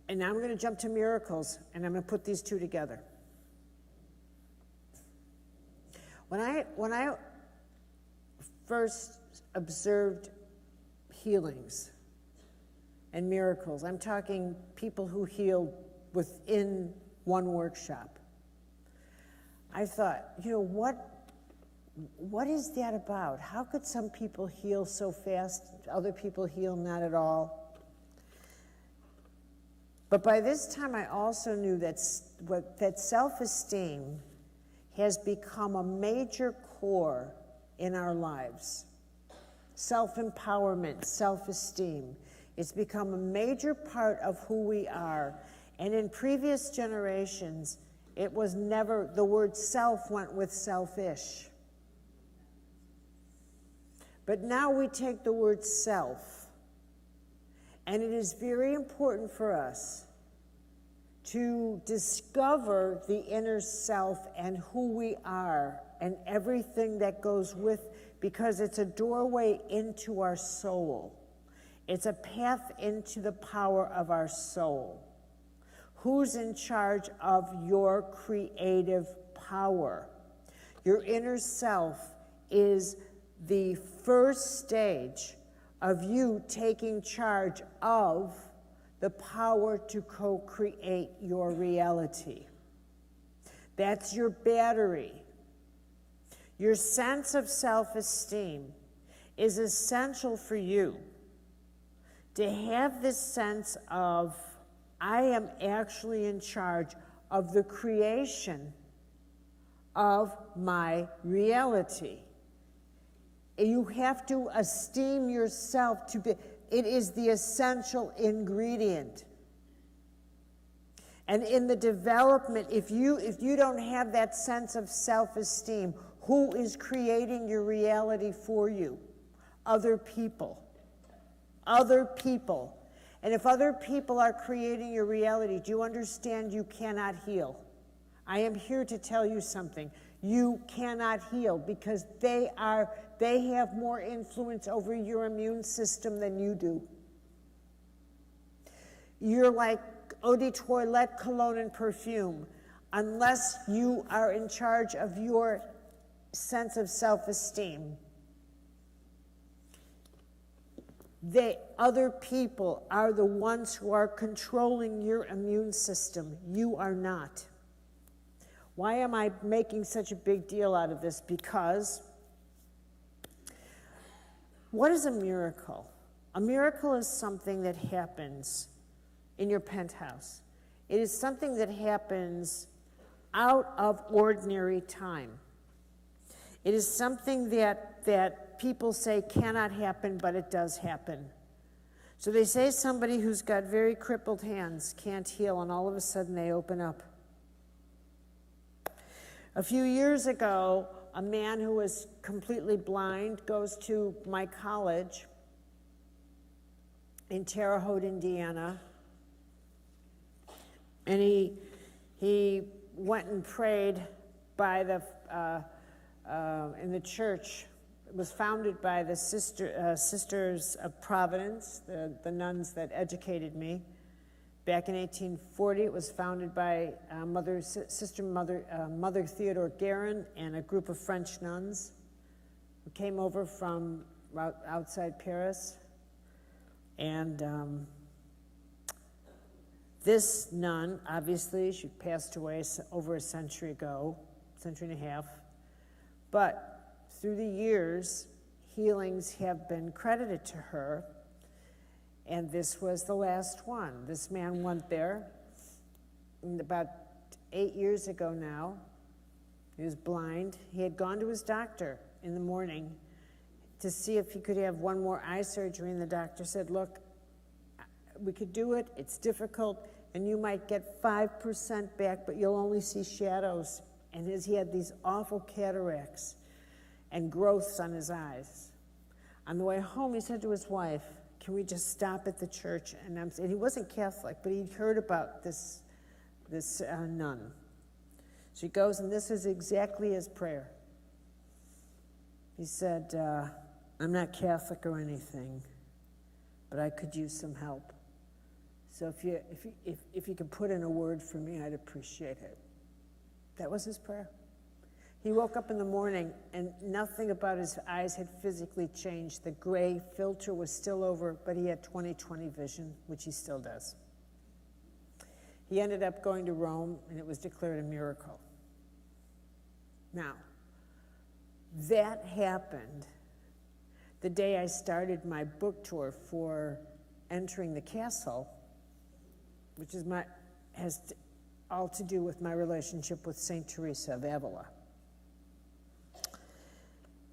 S1: And now I'm going to jump to miracles, and I'm going to put these two together. When I first observed healings and miracles, I'm talking people who healed within one workshop, I thought, what is that about? How could some people heal so fast, other people heal not at all? But by this time, I also knew that self-esteem has become a major core in our lives. Self-empowerment, self-esteem. It's become a major part of who we are. And in previous generations, it was never, the word self went with selfish. But now we take the word self, and it is very important for us to discover the inner self and who we are and everything that goes with, because it's a doorway into our soul. It's a path into the power of our soul. Who's in charge of your creative power? Your inner self is the first stage of you taking charge of the power to co-create your reality. That's your battery. Your sense of self-esteem is essential for you to have this sense of, I am actually in charge of the creation of my reality. You have to esteem yourself to be, it is the essential ingredient. And in the development, if you don't have that sense of self-esteem, who is creating your reality for you? Other people. Other people. And if other people are creating your reality, do you understand you cannot heal? I am here to tell you something. You cannot heal because they have more influence over your immune system than you do. You're like eau de toilette, cologne, and perfume. Unless you are in charge of your sense of self-esteem, other people are the ones who are controlling your immune system. You are not. Why am I making such a big deal out of this? Because what is a miracle? A miracle is something that happens in your penthouse. It is something that happens out of ordinary time. It is something that people say cannot happen, but it does happen. So they say somebody who's got very crippled hands can't heal, and all of a sudden they open up. A few years ago, a man who was completely blind goes to my college in Terre Haute, Indiana, and he went and prayed by the in the church. It was founded by the Sisters of Providence, the nuns that educated me. Back in 1840, it was founded by Mother Theodore Guerin and a group of French nuns who came over from outside Paris. And this nun, obviously, she passed away over a century ago, century and a half. But through the years, healings have been credited to her. And this was the last one. This man went there about 8 years ago now. He was blind. He had gone to his doctor in the morning to see if he could have one more eye surgery, and the doctor said, look, we could do it, it's difficult, and you might get 5% back, but you'll only see shadows. And he had these awful cataracts and growths on his eyes. On the way home, he said to his wife, can we just stop at the church? And he wasn't Catholic, but he'd heard about this nun. So he goes, and this is exactly his prayer. He said, I'm not Catholic or anything, but I could use some help. So if you could put in a word for me, I'd appreciate it. That was his prayer. He woke up in the morning, and nothing about his eyes had physically changed. The gray filter was still over, but he had 20/20 vision, which he still does. He ended up going to Rome, and it was declared a miracle. Now, that happened the day I started my book tour for Entering the Castle, which has all to do with my relationship with St. Teresa of Avila.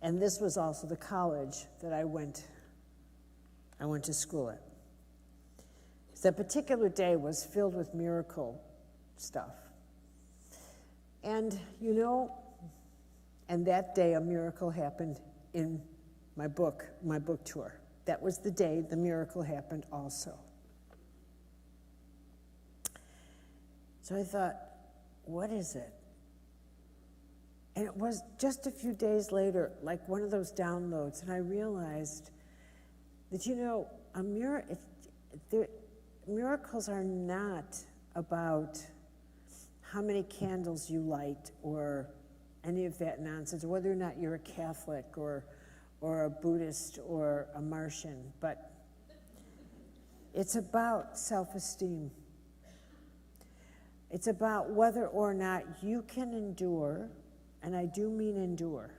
S1: And this was also the college that I went to school at. That particular day was filled with miracle stuff. And and that day a miracle happened in my book tour. That was the day the miracle happened also. So I thought, what is it? And it was just a few days later, like one of those downloads, and I realized that, miracles are not about how many candles you light or any of that nonsense, whether or not you're a Catholic or a Buddhist or a Martian, but it's about self-esteem. It's about whether or not you can endure, and I do mean endure,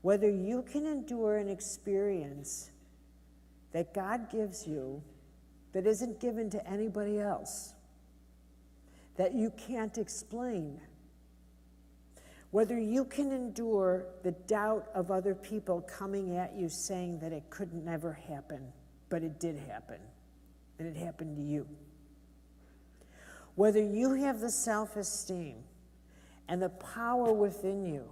S1: whether you can endure an experience that God gives you that isn't given to anybody else, that you can't explain. Whether you can endure the doubt of other people coming at you saying that it could never happen, but it did happen, and it happened to you. Whether you have the self-esteem and the power within you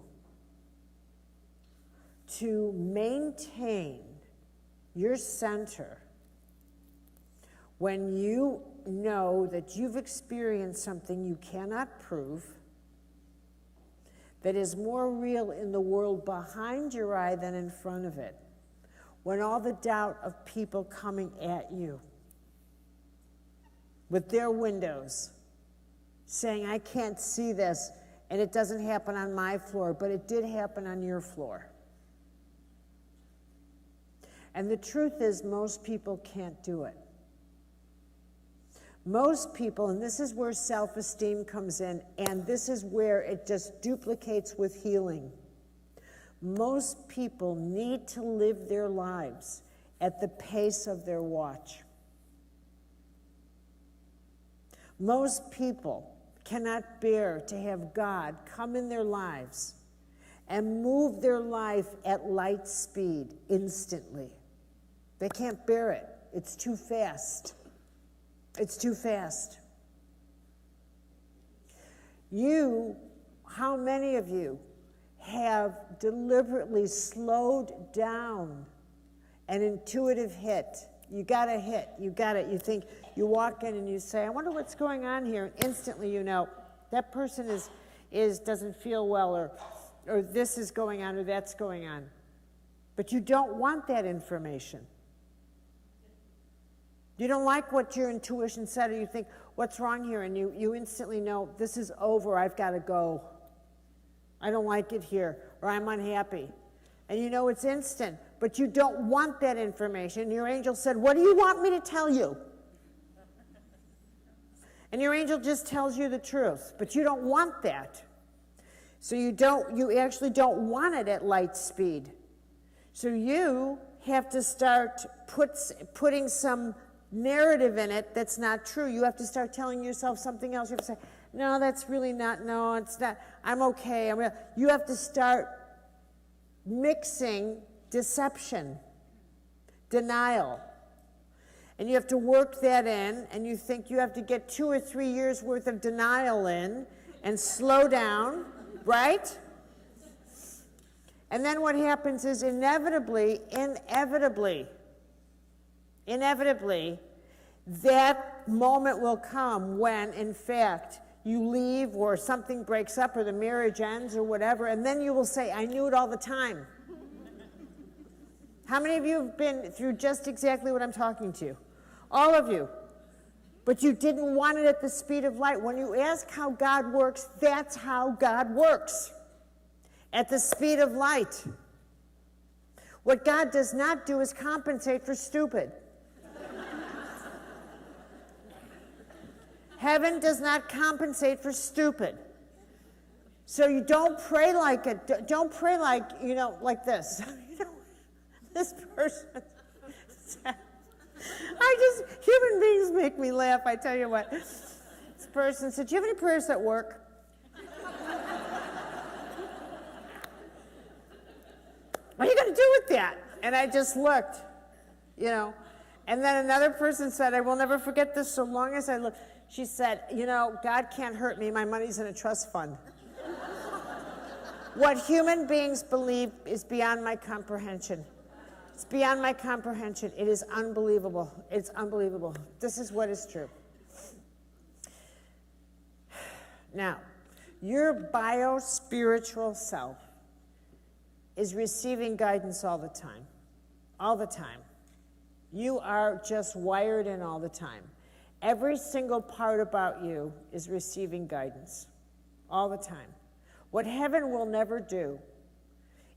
S1: to maintain your center when you know that you've experienced something you cannot prove, that is more real in the world behind your eye than in front of it, when all the doubt of people coming at you with their windows saying, I can't see this, and it doesn't happen on my floor, but it did happen on your floor. And the truth is, most people can't do it. Most people, and this is where self-esteem comes in, and this is where it just duplicates with healing. Most people need to live their lives at the pace of their watch. Most people cannot bear to have God come in their lives and move their life at light speed instantly. They can't bear it. It's too fast. It's too fast. How many of you have deliberately slowed down an intuitive hit? You got a hit, you got it. You think, you walk in and you say, I wonder what's going on here. And instantly you know, that person doesn't feel well, or this is going on, or that's going on. But you don't want that information. You don't like what your intuition said, or you think, what's wrong here? And you instantly know, this is over, I've got to go. I don't like it here, or I'm unhappy. And you know it's instant, but you don't want that information. Your angel said, what do you want me to tell you? And your angel just tells you the truth, but you don't want that. So you actually don't want it at light speed. So you have to start putting some narrative in it that's not true. You have to start telling yourself something else. You have to say, no, that's really not, no, it's not, I'm okay. You have to start mixing deception, denial. And you have to work that in, and you think you have to get 2 or 3 years worth of denial in and slow down, right? And then what happens is inevitably, that moment will come when, in fact, you leave or something breaks up or the marriage ends or whatever, and then you will say, I knew it all the time. How many of you have been through just exactly what I'm talking to? All of you. But you didn't want it at the speed of light. When you ask how God works, that's how God works. At the speed of light. What God does not do is compensate for stupid. Heaven does not compensate for stupid. So you don't pray like it. Don't pray like, like this. This person said, human beings make me laugh, I tell you what. This person said, do you have any prayers that work? What are you going to do with that? And I just looked, And then another person said, I will never forget this so long as I look. She said, God can't hurt me. My money's in a trust fund. What human beings believe is beyond my comprehension. It's beyond my comprehension. It is unbelievable. It's unbelievable. This is what is true. Now, your bio-spiritual self is receiving guidance all the time. All the time. You are just wired in all the time. Every single part about you is receiving guidance all the time. What heaven will never do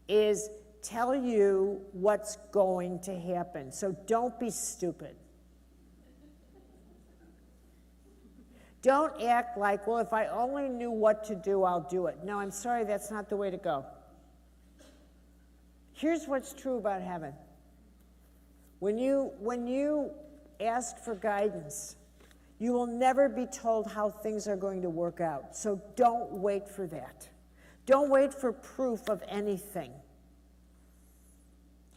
S1: is tell you what's going to happen. So don't be stupid. Don't act like, well, if I only knew what to do, I'll do it. No, I'm sorry, that's not the way to go. Here's what's true about heaven. When you ask for guidance, You will never be told how things are going to work out. So don't wait for that. Don't wait for proof of anything.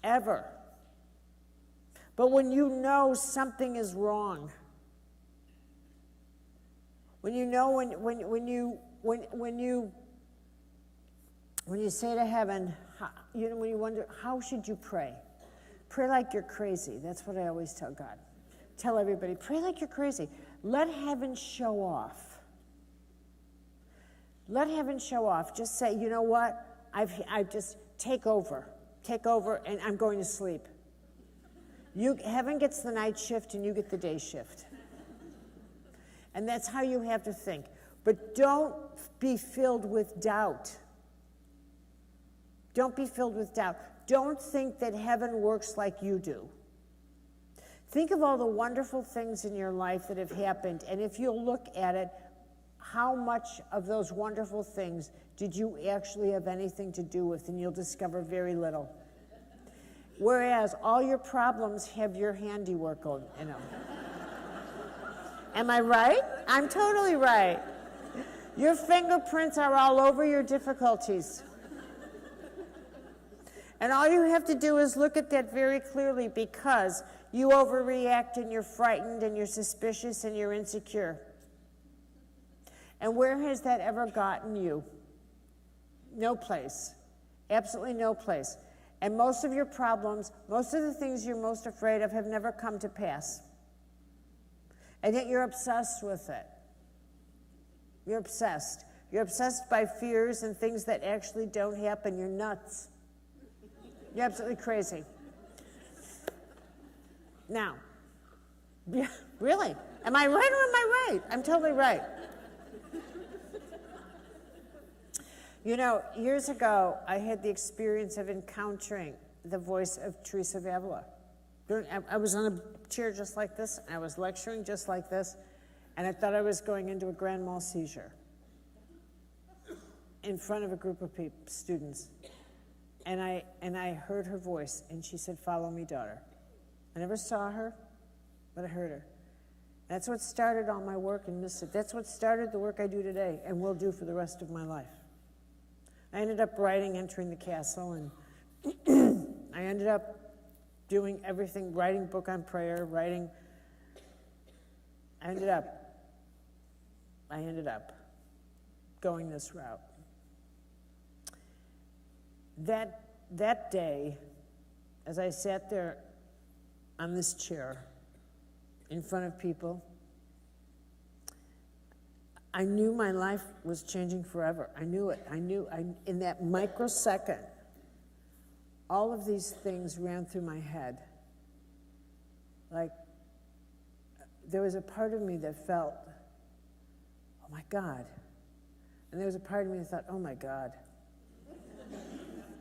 S1: Ever. But when you know something is wrong, when you know when you say to heaven, when you wonder, how should you pray? Pray like you're crazy. That's what I always tell God. Tell everybody, pray like you're crazy. Let heaven show off. Let heaven show off. Just say, you know what? I've just take over, and I'm going to sleep. Heaven gets the night shift, and you get the day shift. And that's how you have to think. But don't be filled with doubt. Don't be filled with doubt. Don't think that heaven works like you do. Think of all the wonderful things in your life that have happened, and if you'll look at it, how much of those wonderful things did you actually have anything to do with, and you'll discover very little. Whereas all your problems have your handiwork on, you know. Am I right? I'm totally right. Your fingerprints are all over your difficulties. And all you have to do is look at that very clearly, because you overreact and you're frightened and you're suspicious and you're insecure. And where has that ever gotten you? No place. Absolutely no place. And most of your problems, most of the things you're most afraid of have never come to pass. And yet you're obsessed with it. You're obsessed. You're obsessed by fears and things that actually don't happen. You're nuts. You're absolutely crazy. Now, yeah, really? Am I right or am I right? I'm totally right. You know, years ago, I had the experience of encountering the voice of Teresa of Avila. I was on a chair just like this, and I was lecturing just like this, and I thought I was going into a grand mal seizure in front of a group of students. And I heard her voice, and she said, "Follow me, daughter." I never saw her, but I heard her. That's what started all my work in Myss. That's what started the work I do today and will do for the rest of my life. I ended up writing Entering the Castle, and I ended up doing everything, writing book on prayer, I ended up going this route. That day, as I sat there on this chair in front of people, I knew my life was changing forever. I knew it. In that microsecond, all of these things ran through my head. Like, there was a part of me that felt, oh my God. And there was a part of me that thought, oh my God.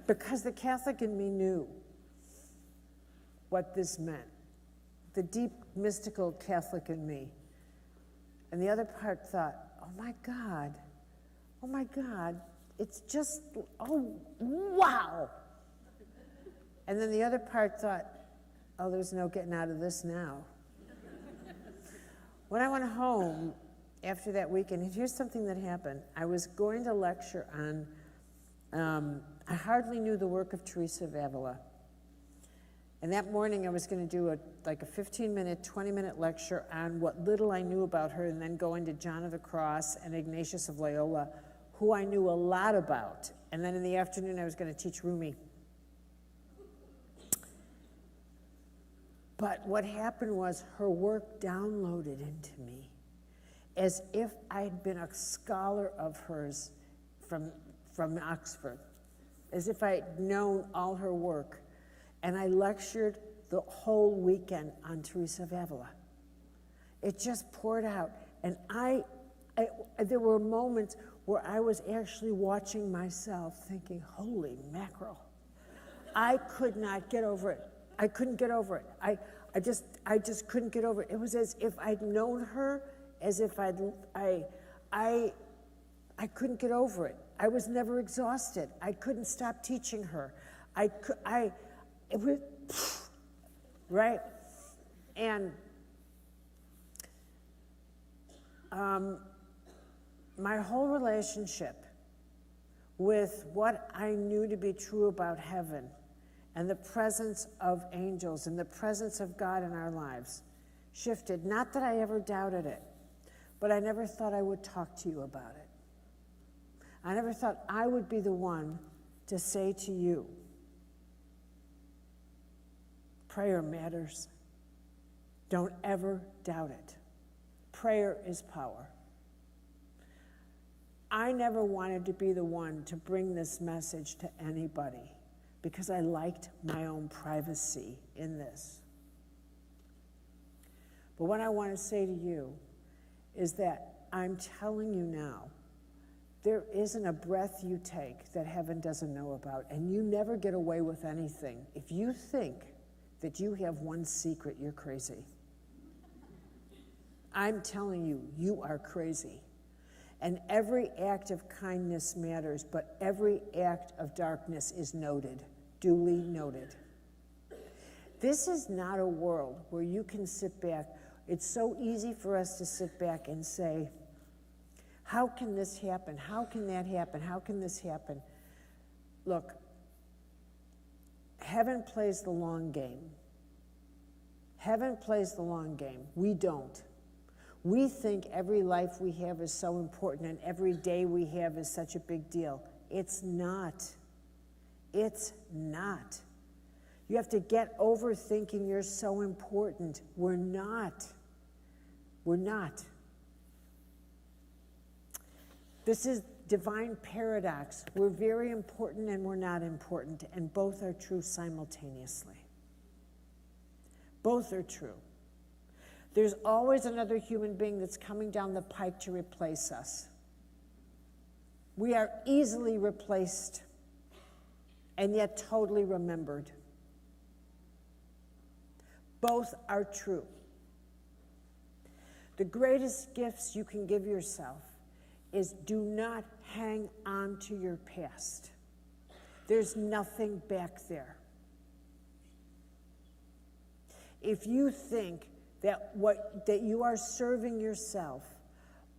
S1: Because the Catholic in me knew what this meant. The deep, mystical Catholic in me. And the other part thought, oh my God, it's just, oh, wow. And then the other part thought, oh, there's no getting out of this now. When I went home after that weekend, and here's something that happened. I was going to lecture on, I hardly knew the work of Teresa of Avila. And that morning I was going to do a 15-minute, 20-minute lecture on what little I knew about her, and then go into John of the Cross and Ignatius of Loyola, who I knew a lot about. And then in the afternoon I was going to teach Rumi. But what happened was her work downloaded into me as if I'd been a scholar of hers from Oxford, as if I'd known all her work. And I lectured the whole weekend on Teresa of Avila. It just poured out. And there were moments where I was actually watching myself thinking, holy mackerel. I could not get over it. I couldn't get over it. I just couldn't get over it. It was as if I'd known her, as if I couldn't get over it. I was never exhausted. I couldn't stop teaching her. It was, right? And my whole relationship with what I knew to be true about heaven and the presence of angels and the presence of God in our lives shifted. Not that I ever doubted it, but I never thought I would talk to you about it. I never thought I would be the one to say to you, prayer matters. Don't ever doubt it. Prayer is power. I never wanted to be the one to bring this message to anybody because I liked my own privacy in this. But what I want to say to you is that I'm telling you now, there isn't a breath you take that heaven doesn't know about, and you never get away with anything. If you think that you have one secret, you're crazy. I'm telling you, you are crazy. And every act of kindness matters, but every act of darkness is noted, duly noted. This is not a world where you can sit back. It's so easy for us to sit back and say, how can this happen? How can that happen? How can this happen? Look, heaven plays the long game. Heaven plays the long game. We don't. We think every life we have is so important and every day we have is such a big deal. It's not. It's not. You have to get over thinking you're so important. We're not. We're not. This is divine paradox. We're very important and we're not important, and both are true simultaneously. Both are true. There's always another human being that's coming down the pike to replace us. We are easily replaced and yet totally remembered. Both are true. The greatest gifts you can give yourself is do not hang on to your past. There's nothing back there. If you think that you are serving yourself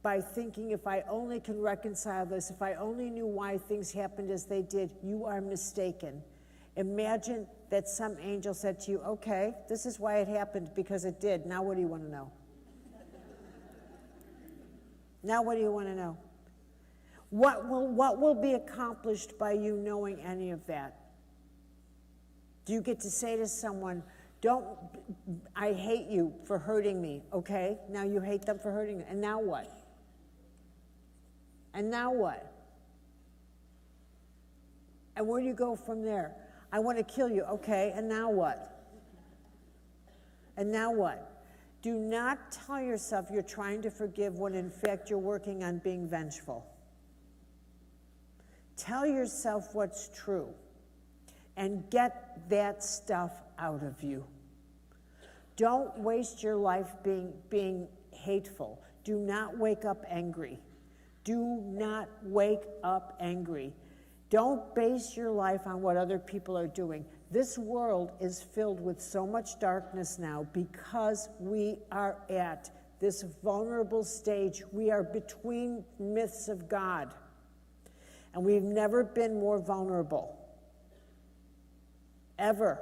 S1: by thinking, if I only can reconcile this, if I only knew why things happened as they did, you are mistaken. Imagine that some angel said to you, okay, this is why it happened, because it did. Now what do you want to know? Now what do you want to know? What will be accomplished by you knowing any of that? Do you get to say to someone, I hate you for hurting me, okay? Now you hate them for hurting you, and now what? And now what? And where do you go from there? I want to kill you, okay, and now what? And now what? Do not tell yourself you're trying to forgive when in fact you're working on being vengeful. Tell yourself what's true and get that stuff out of you. Don't waste your life being hateful. Do not wake up angry. Do not wake up angry. Don't base your life on what other people are doing. This world is filled with so much darkness now because we are at this vulnerable stage. We are between myths of God, and we've never been more vulnerable, ever.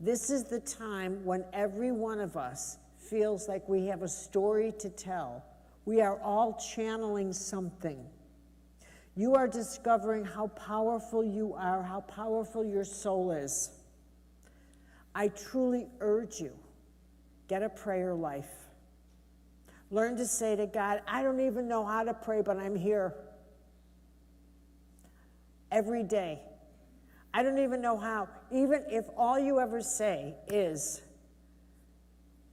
S1: This is the time when every one of us feels like we have a story to tell. We are all channeling something. You are discovering how powerful you are, how powerful your soul is. I truly urge you, get a prayer life. Learn to say to God, I don't even know how to pray, but I'm here. Every day. I don't even know how. Even if all you ever say is,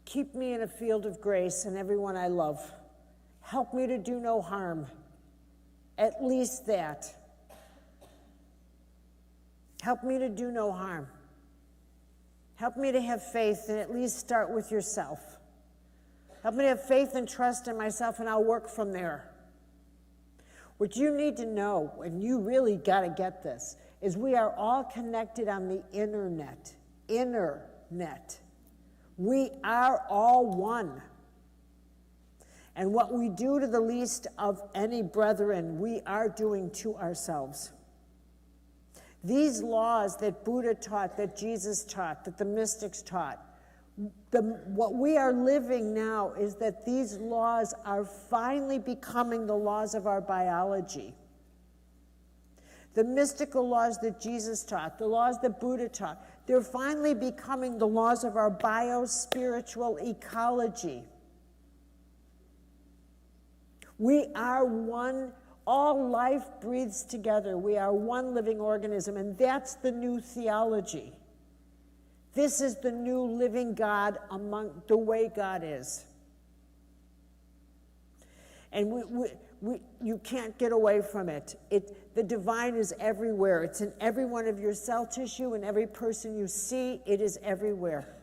S1: keep me in a field of grace and everyone I love. Help me to do no harm. At least that. Help me to do no harm. Help me to have faith and at least start with yourself. Help me to have faith and trust in myself, and I'll work from there. What you need to know, and you really got to get this, is we are all connected on the internet. Internet. We are all one. And what we do to the least of any brethren, we are doing to ourselves. These laws that Buddha taught, that Jesus taught, that the mystics taught, what we are living now is that these laws are finally becoming the laws of our biology. The mystical laws that Jesus taught, the laws that Buddha taught, they're finally becoming the laws of our bio-spiritual ecology. We are one. All life breathes together. We are one living organism, and that's the new theology. This is the new living God among the way God is. And you can't get away from it. The divine is everywhere. It's in every one of your cell tissue, and every person you see. It is everywhere.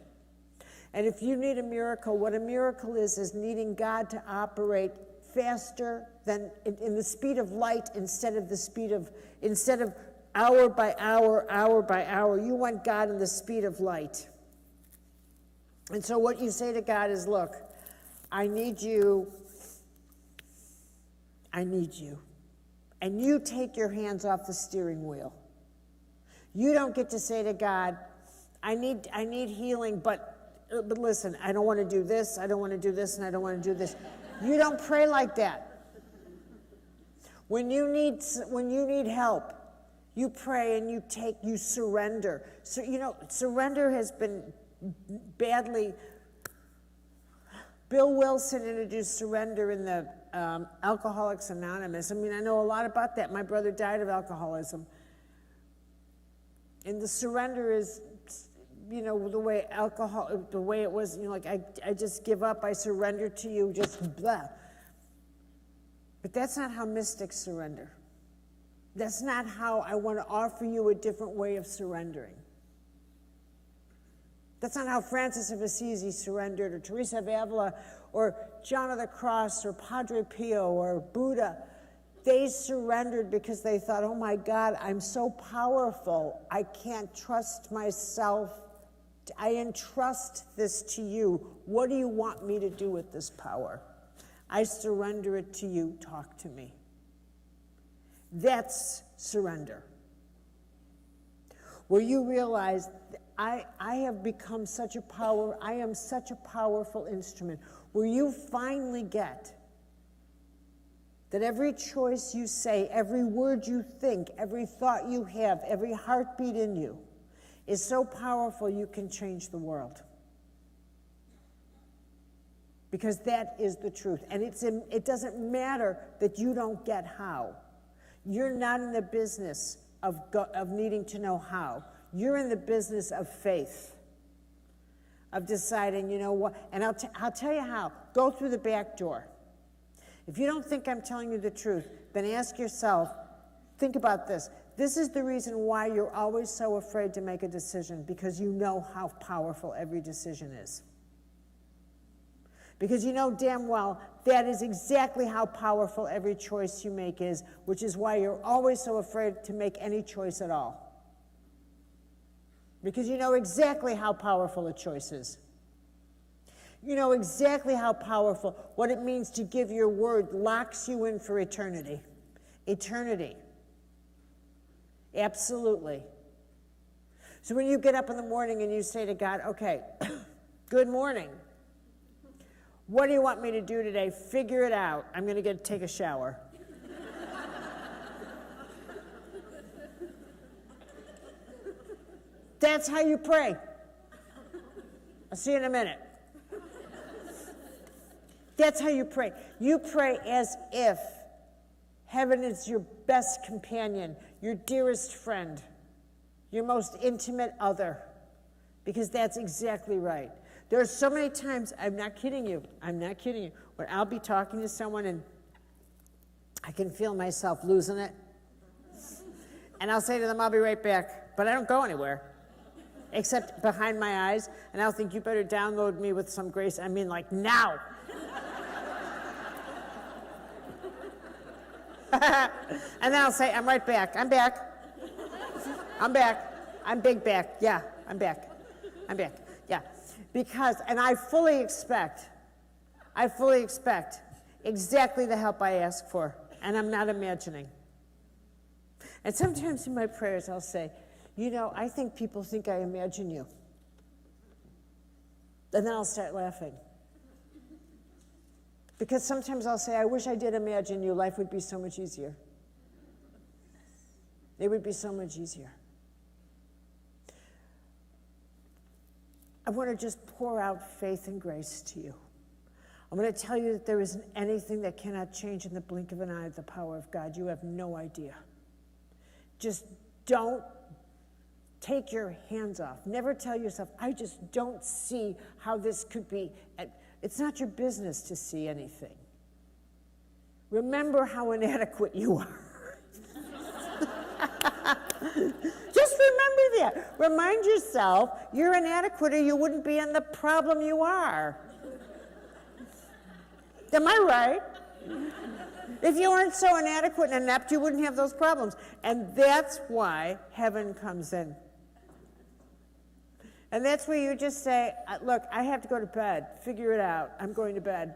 S1: And if you need a miracle, what a miracle is needing God to operate faster than in the speed of light instead of hour by hour. You want God in the speed of light. And so what you say to God is, look, I need you. And you take your hands off the steering wheel. You don't get to say to God, I need healing, but listen, I don't want to do this, I don't want to do this, and I don't want to do this. You don't pray like that. When you need help, you pray and you surrender. So, surrender has been badly. Bill Wilson introduced surrender in the Alcoholics Anonymous. I mean, I know a lot about that. My brother died of alcoholism. And the surrender is, the way it was, I just give up, I surrender to you, just blah. But that's not how mystics surrender. That's not how I want to offer you a different way of surrendering. That's not how Francis of Assisi surrendered, or Teresa of Avila, or John of the Cross, or Padre Pio, or Buddha. They surrendered because they thought, oh my God, I'm so powerful, I can't trust myself. I entrust this to you. What do you want me to do with this power? I surrender it to you. Talk to me. That's surrender. Where you realize, I have become such a power, I am such a powerful instrument. Where you finally get that every choice you say, every word you think, every thought you have, every heartbeat in you is so powerful you can change the world. Because that is the truth. And it doesn't matter that you don't get how. You're not in the business of needing to know how. You're in the business of faith, of deciding, you know what, and I'll tell you how. Go through the back door. If you don't think I'm telling you the truth, then ask yourself, think about this. This is the reason why you're always so afraid to make a decision, because you know how powerful every decision is. Because you know damn well that is exactly how powerful every choice you make is, which is why you're always so afraid to make any choice at all. Because you know exactly how powerful a choice is. You know exactly how powerful, what it means to give your word locks you in for eternity. Eternity. Absolutely. So when you get up in the morning and you say to God, okay, good morning. What do you want me to do today? Figure it out. I'm going to take a shower. That's how you pray. I'll see you in a minute. That's how you pray. You pray as if heaven is your best companion, your dearest friend, your most intimate other, because that's exactly right. There are so many times, I'm not kidding you, where I'll be talking to someone and I can feel myself losing it. And I'll say to them, I'll be right back, but I don't go anywhere, except behind my eyes, and I'll think, you better download me with some grace. I mean, like, now. And then I'll say, I'm right back. I'm back. I'm back. I'm big back. Yeah, I'm back. I'm back. Yeah. And I fully expect exactly the help I ask for, and I'm not imagining. And sometimes in my prayers I'll say, I think people think I imagine you. And then I'll start laughing. Because sometimes I'll say, I wish I did imagine you, life would be so much easier. It would be so much easier. I want to just pour out faith and grace to you. I'm going to tell you that there isn't anything that cannot change in the blink of an eye the power of God. You have no idea. Just don't take your hands off. Never tell yourself, I just don't see how this could be. It's not your business to see anything. Remember how inadequate you are. Just remember that. Remind yourself you're inadequate or you wouldn't be in the problem you are. Am I right? If you weren't so inadequate and inept, you wouldn't have those problems. And that's why heaven comes in. And that's where you just say, look, I have to go to bed. Figure it out. I'm going to bed.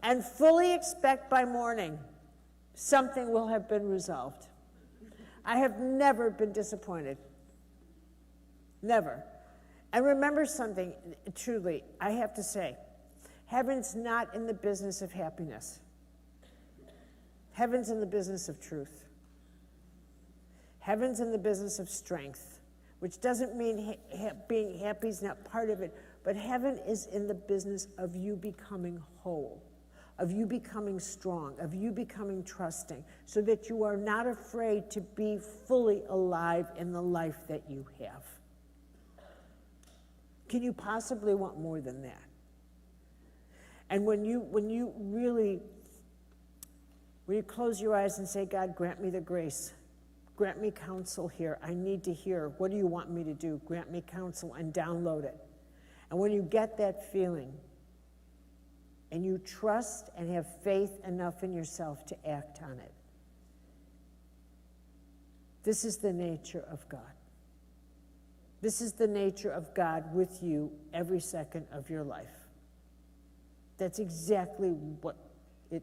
S1: And fully expect by morning something will have been resolved. I have never been disappointed. Never. And remember something, truly, I have to say, heaven's not in the business of happiness. Heaven's in the business of truth. Heaven's in the business of strength, which doesn't mean being happy is not part of it, but heaven is in the business of you becoming whole, of you becoming strong, of you becoming trusting, so that you are not afraid to be fully alive in the life that you have. Can you possibly want more than that? And when you close your eyes and say, God, grant me the grace, grant me counsel here, I need to hear, what do you want me to do? Grant me counsel, and download it. And when you get that feeling, and you trust and have faith enough in yourself to act on it, this is the nature of God. This is the nature of God with you every second of your life. That's exactly what it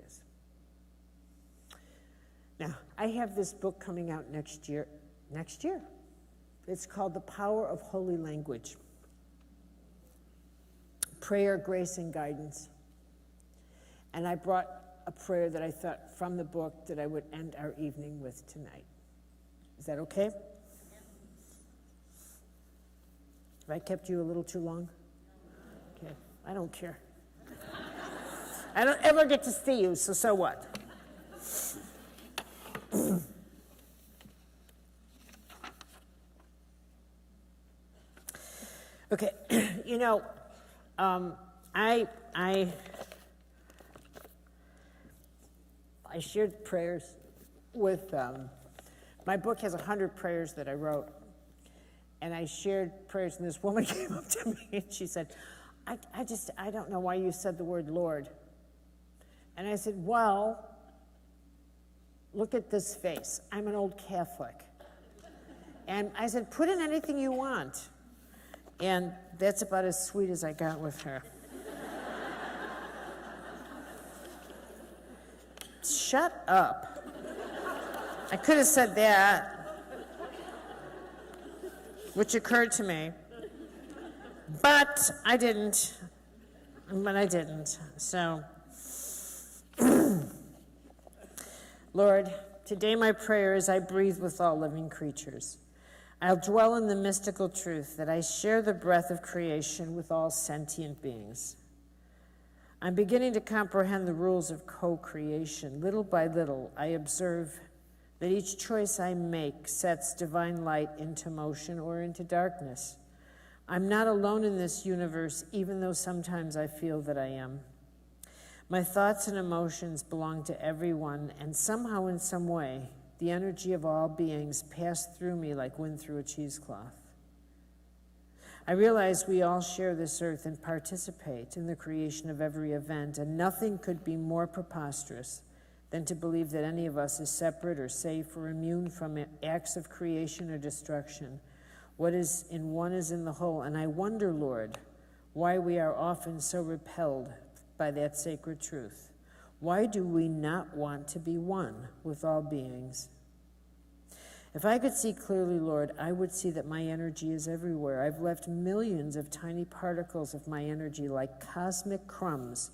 S1: is. Now, I have this book coming out next year. It's called The Power of Holy Language. Prayer, Grace, and Guidance. And I brought a prayer that I thought from the book that I would end our evening with tonight. Is that okay? Have I kept you a little too long? Okay, I don't care. I don't ever get to see you, so what? Okay, I shared prayers with, my book has 100 prayers that I wrote, and I shared prayers, and this woman came up to me and she said, I don't know why you said the word Lord. And I said, well, look at this face. I'm an old Catholic. And I said, put in anything you want. And that's about as sweet as I got with her. Shut up. I could have said that, which occurred to me, but I didn't. So, Lord, today my prayer is I breathe with all living creatures. I'll dwell in the mystical truth that I share the breath of creation with all sentient beings. I'm beginning to comprehend the rules of co-creation. Little by little, I observe that each choice I make sets divine light into motion or into darkness. I'm not alone in this universe, even though sometimes I feel that I am. My thoughts and emotions belong to everyone, and somehow, in some way, the energy of all beings pass through me like wind through a cheesecloth. I realize we all share this earth and participate in the creation of every event, and nothing could be more preposterous than to believe that any of us is separate or safe or immune from acts of creation or destruction. What is in one is in the whole. And I wonder, Lord, why we are often so repelled by that sacred truth. Why do we not want to be one with all beings? If I could see clearly, Lord, I would see that my energy is everywhere. I've left millions of tiny particles of my energy like cosmic crumbs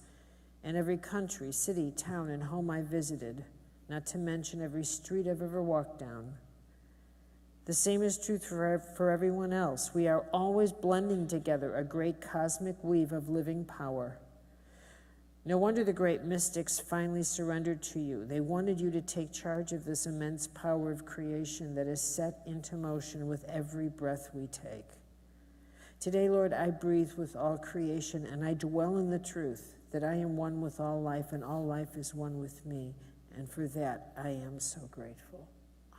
S1: in every country, city, town, and home I visited, not to mention every street I've ever walked down. The same is true for everyone else. We are always blending together a great cosmic weave of living power. No wonder the great mystics finally surrendered to you. They wanted you to take charge of this immense power of creation that is set into motion with every breath we take. Today, Lord, I breathe with all creation, and I dwell in the truth that I am one with all life, and all life is one with me. And for that, I am so grateful.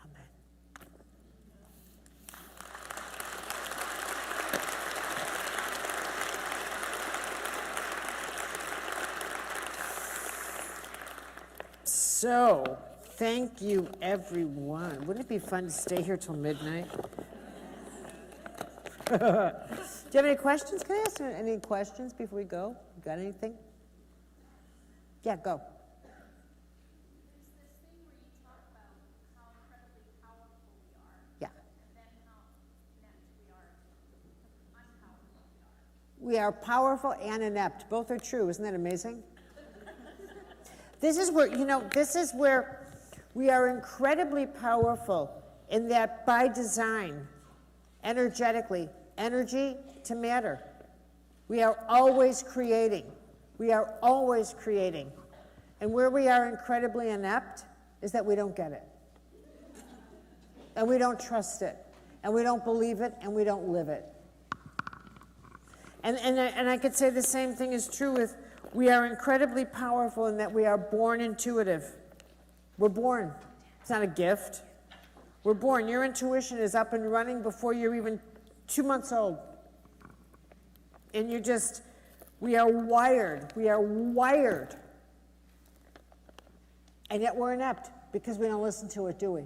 S1: Amen. So, thank you, everyone. Wouldn't it be fun to stay here till midnight? Do you have any questions? Can I ask any questions before we go? You got anything? Yeah, go.
S3: There's this thing where you talk about how incredibly powerful we are,
S1: Yeah.
S3: and then how inept we are, unpowerful we are.
S1: We are powerful and inept. Both are true. Isn't that amazing? This is where we are incredibly powerful in that by design, energetically, energy to matter. We are always creating. We are always creating. And where we are incredibly inept is that we don't get it. And we don't trust it. And we don't believe it, and we don't live it. And I could say the same thing is true with we are incredibly powerful in that we are born intuitive. We're born. It's not a gift. We're born. Your intuition is up and running before you're even 2 months old. And we are wired. We are wired. And yet we're inept because we don't listen to it, do we?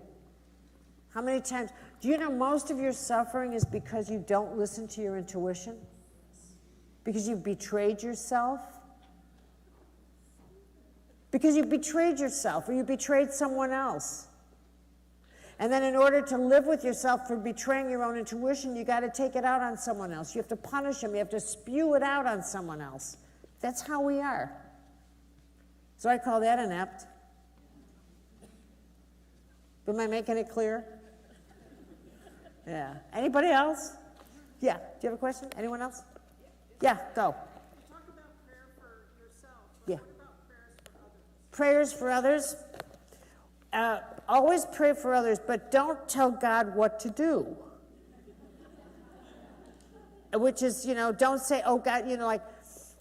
S1: How many times? Do you know most of your suffering is because you don't listen to your intuition? Because you've betrayed yourself? Because you betrayed yourself or you betrayed someone else. And then in order to live with yourself for betraying your own intuition, you got to take it out on someone else. You have to punish them. You have to spew it out on someone else. That's how we are. So I call that inept. Am I making it clear? Yeah. Anybody else? Yeah. Do you have a question? Anyone else? Yeah, go.
S2: You talk about prayer for yourself, but
S1: Yeah.
S2: what about prayers for others?
S1: Prayers for others. Always pray for others, but don't tell God what to do. Which is, don't say, oh God, like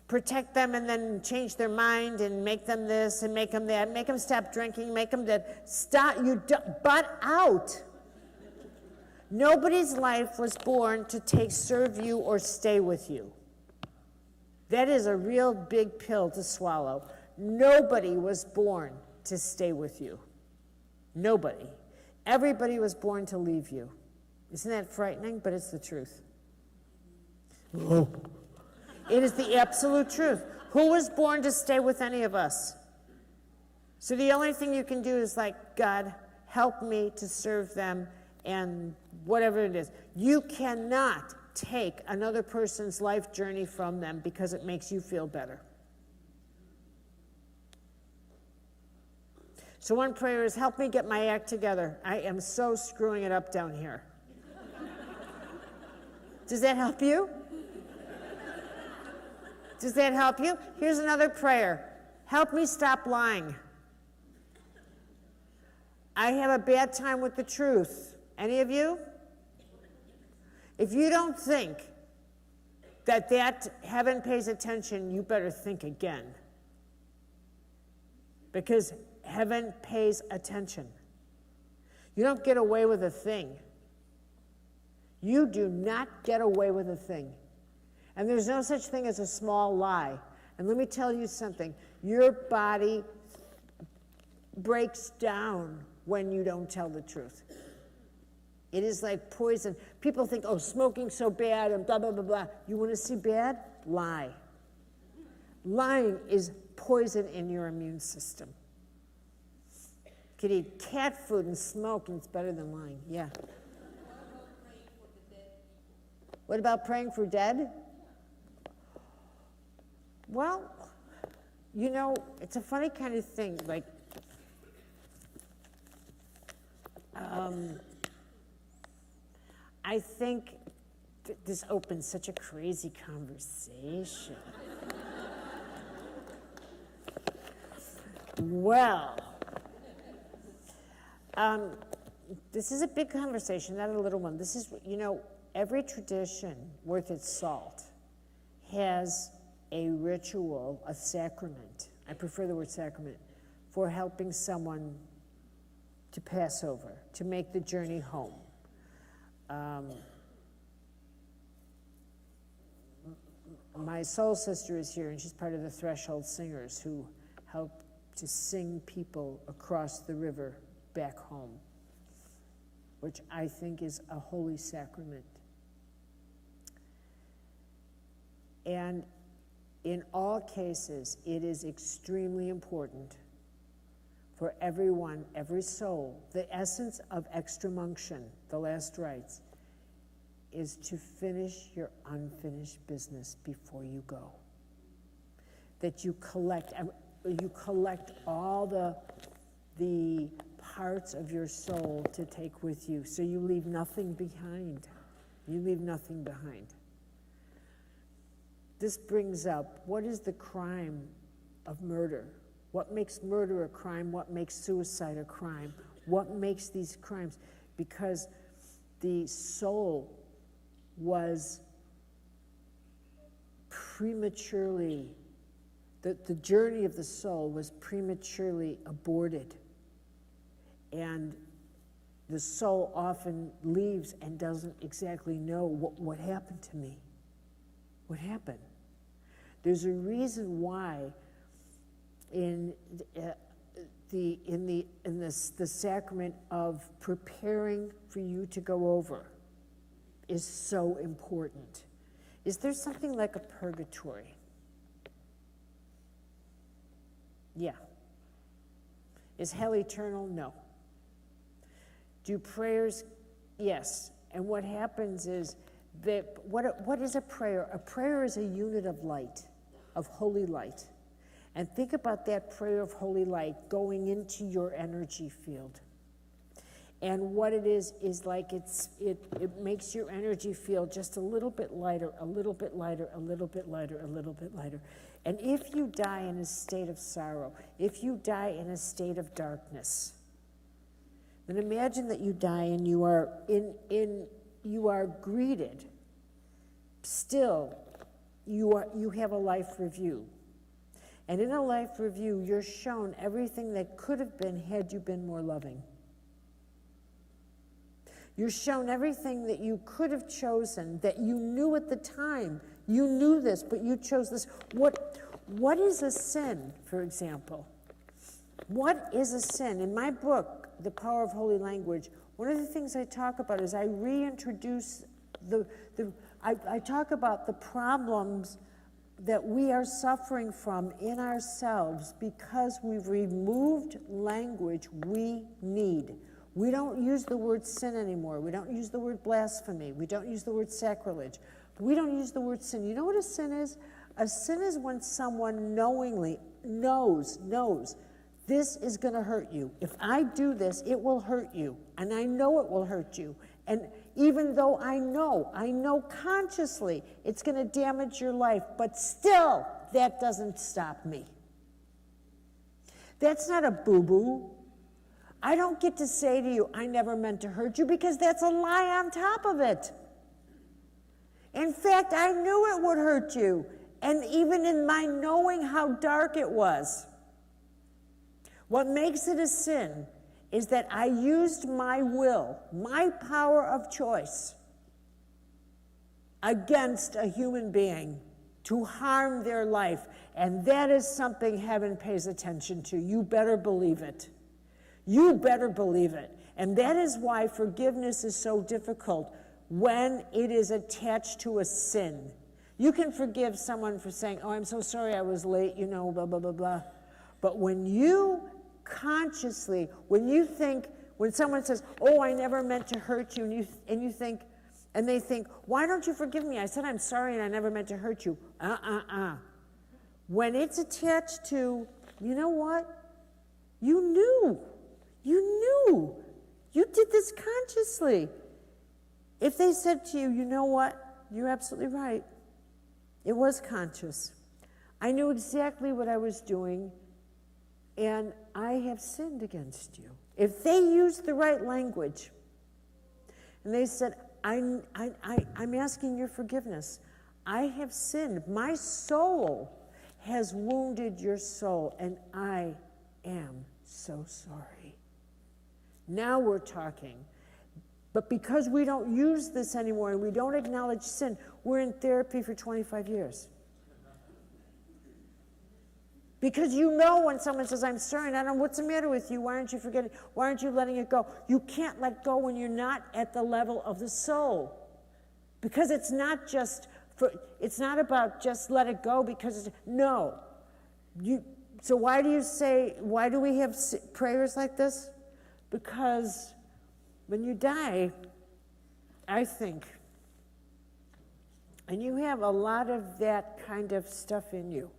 S1: protect them and then change their mind and make them this and make them that, make them stop drinking, make them that. Stop, butt out. Nobody's life was born to serve you or stay with you. That is a real big pill to swallow. Nobody was born to stay with you. Nobody. Everybody was born to leave you. Isn't that frightening? But it's the truth. Oh. It is the absolute truth. Who was born to stay with any of us? So the only thing you can do is like, God, help me to serve them and whatever it is. You cannot take another person's life journey from them because it makes you feel better. So one prayer is, help me get my act together. I am so screwing it up down here. Does that help you? Does that help you? Here's another prayer. Help me stop lying. I have a bad time with the truth. Any of you? If you don't think that heaven pays attention, you better think again. Because heaven pays attention. You don't get away with a thing. You do not get away with a thing. And there's no such thing as a small lie. And let me tell you something. Your body breaks down when you don't tell the truth. It is like poison. People think, oh, smoking's so bad and blah, blah, blah, blah. You want to see bad? Lie. Lying is poison in your immune system. You could eat cat food and smoke, and it's better than lying. Yeah. What about praying for dead? Well, you know, it's a funny kind of thing. Like, I think this opens such a crazy conversation. Well, this is a big conversation, not a little one. This is, you know, every tradition worth its salt has a ritual, a sacrament. I prefer the word sacrament, for helping someone to pass over, to make the journey home. My soul sister is here, and she's part of the Threshold Singers who help to sing people across the river back home, which I think is a holy sacrament. And in all cases, it is extremely important for everyone, every soul. The essence of extremunction, the last rites, is to finish your unfinished business before you go. That you collect all the parts of your soul to take with you, so you leave nothing behind. You leave nothing behind. This brings up, what is the crime of murder? What makes murder a crime? What makes suicide a crime? What makes these crimes? Because the soul was prematurely, the journey of the soul was prematurely aborted. And the soul often leaves and doesn't exactly know what happened to me. What happened? There's a reason why in the sacrament of preparing for you to go over is so important. Is there something like a purgatory? Yeah. Is hell eternal? No. Do prayers? Yes. And what happens is that, what is a prayer? A prayer is a unit of light, of holy light. And think about that prayer of holy light going into your energy field. And what it is like it makes your energy field just a little bit lighter, a little bit lighter, a little bit lighter, a little bit lighter. And if you die in a state of sorrow, if you die in a state of darkness, then imagine that you die and you are greeted. Still, you have a life review. And in a life review, you're shown everything that could have been had you been more loving. You're shown everything that you could have chosen, that you knew at the time. You knew this, but you chose this. What is a sin, for example? What is a sin? In my book, The Power of Holy Language, one of the things I talk about is I reintroduce I talk about the problems that we are suffering from in ourselves because we've removed language we need. We don't use the word sin anymore. We don't use the word blasphemy. We don't use the word sacrilege. We don't use the word sin. You know what a sin is? A sin is when someone knowingly knows this is going to hurt you. If I do this, it will hurt you. And I know it will hurt you. And even though I know consciously it's going to damage your life, but still, that doesn't stop me. That's not a boo-boo. I don't get to say to you, I never meant to hurt you, because that's a lie on top of it. In fact, I knew it would hurt you, and even in my knowing how dark it was. What makes it a sin is that I used my will, my power of choice, against a human being to harm their life, and that is something heaven pays attention to. You better believe it. You better believe it. And that is why forgiveness is so difficult when it is attached to a sin. You can forgive someone for saying, oh, I'm so sorry I was late, you know, blah, blah, blah, blah. But when you consciously, when someone says, oh, I never meant to hurt you, and you think, and they think, why don't you forgive me? I said, I'm sorry and I never meant to hurt you. When it's attached to, you know what? You knew. You did this consciously. If they said to you, you know what? You're absolutely right. It was conscious. I knew exactly what I was doing, and I have sinned against you. If they used the right language, and they said, I'm asking your forgiveness. I have sinned. My soul has wounded your soul, and I am so sorry. Now we're talking. But because we don't use this anymore and we don't acknowledge sin, we're in therapy for 25 years. Because you know when someone says, I'm sorry, and I don't know, what's the matter with you? Why aren't you forgetting? Why aren't you letting it go? You can't let go when you're not at the level of the soul. Because it's not about just let it go because no. So why do we have prayers like this? Because when you die, I think, and you have a lot of that kind of stuff in you.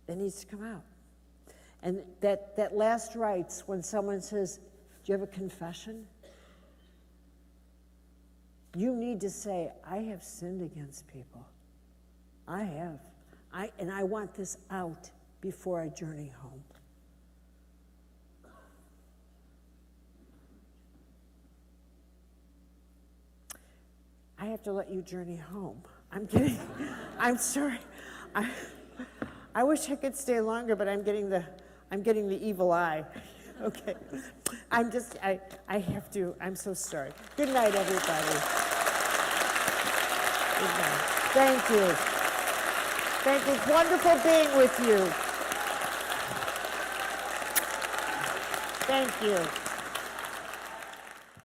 S1: It needs to come out. And that last rites, when someone says, do you have a confession? You need to say, I have sinned against people. I have. And I want this out before I journey home. I have to let you journey home. I'm kidding. I'm sorry. I wish I could stay longer, but I'm getting the evil eye. Okay. I have to. I'm so sorry. Good night, everybody. Good night. Thank you. Thank you. It's wonderful being with you. Thank you.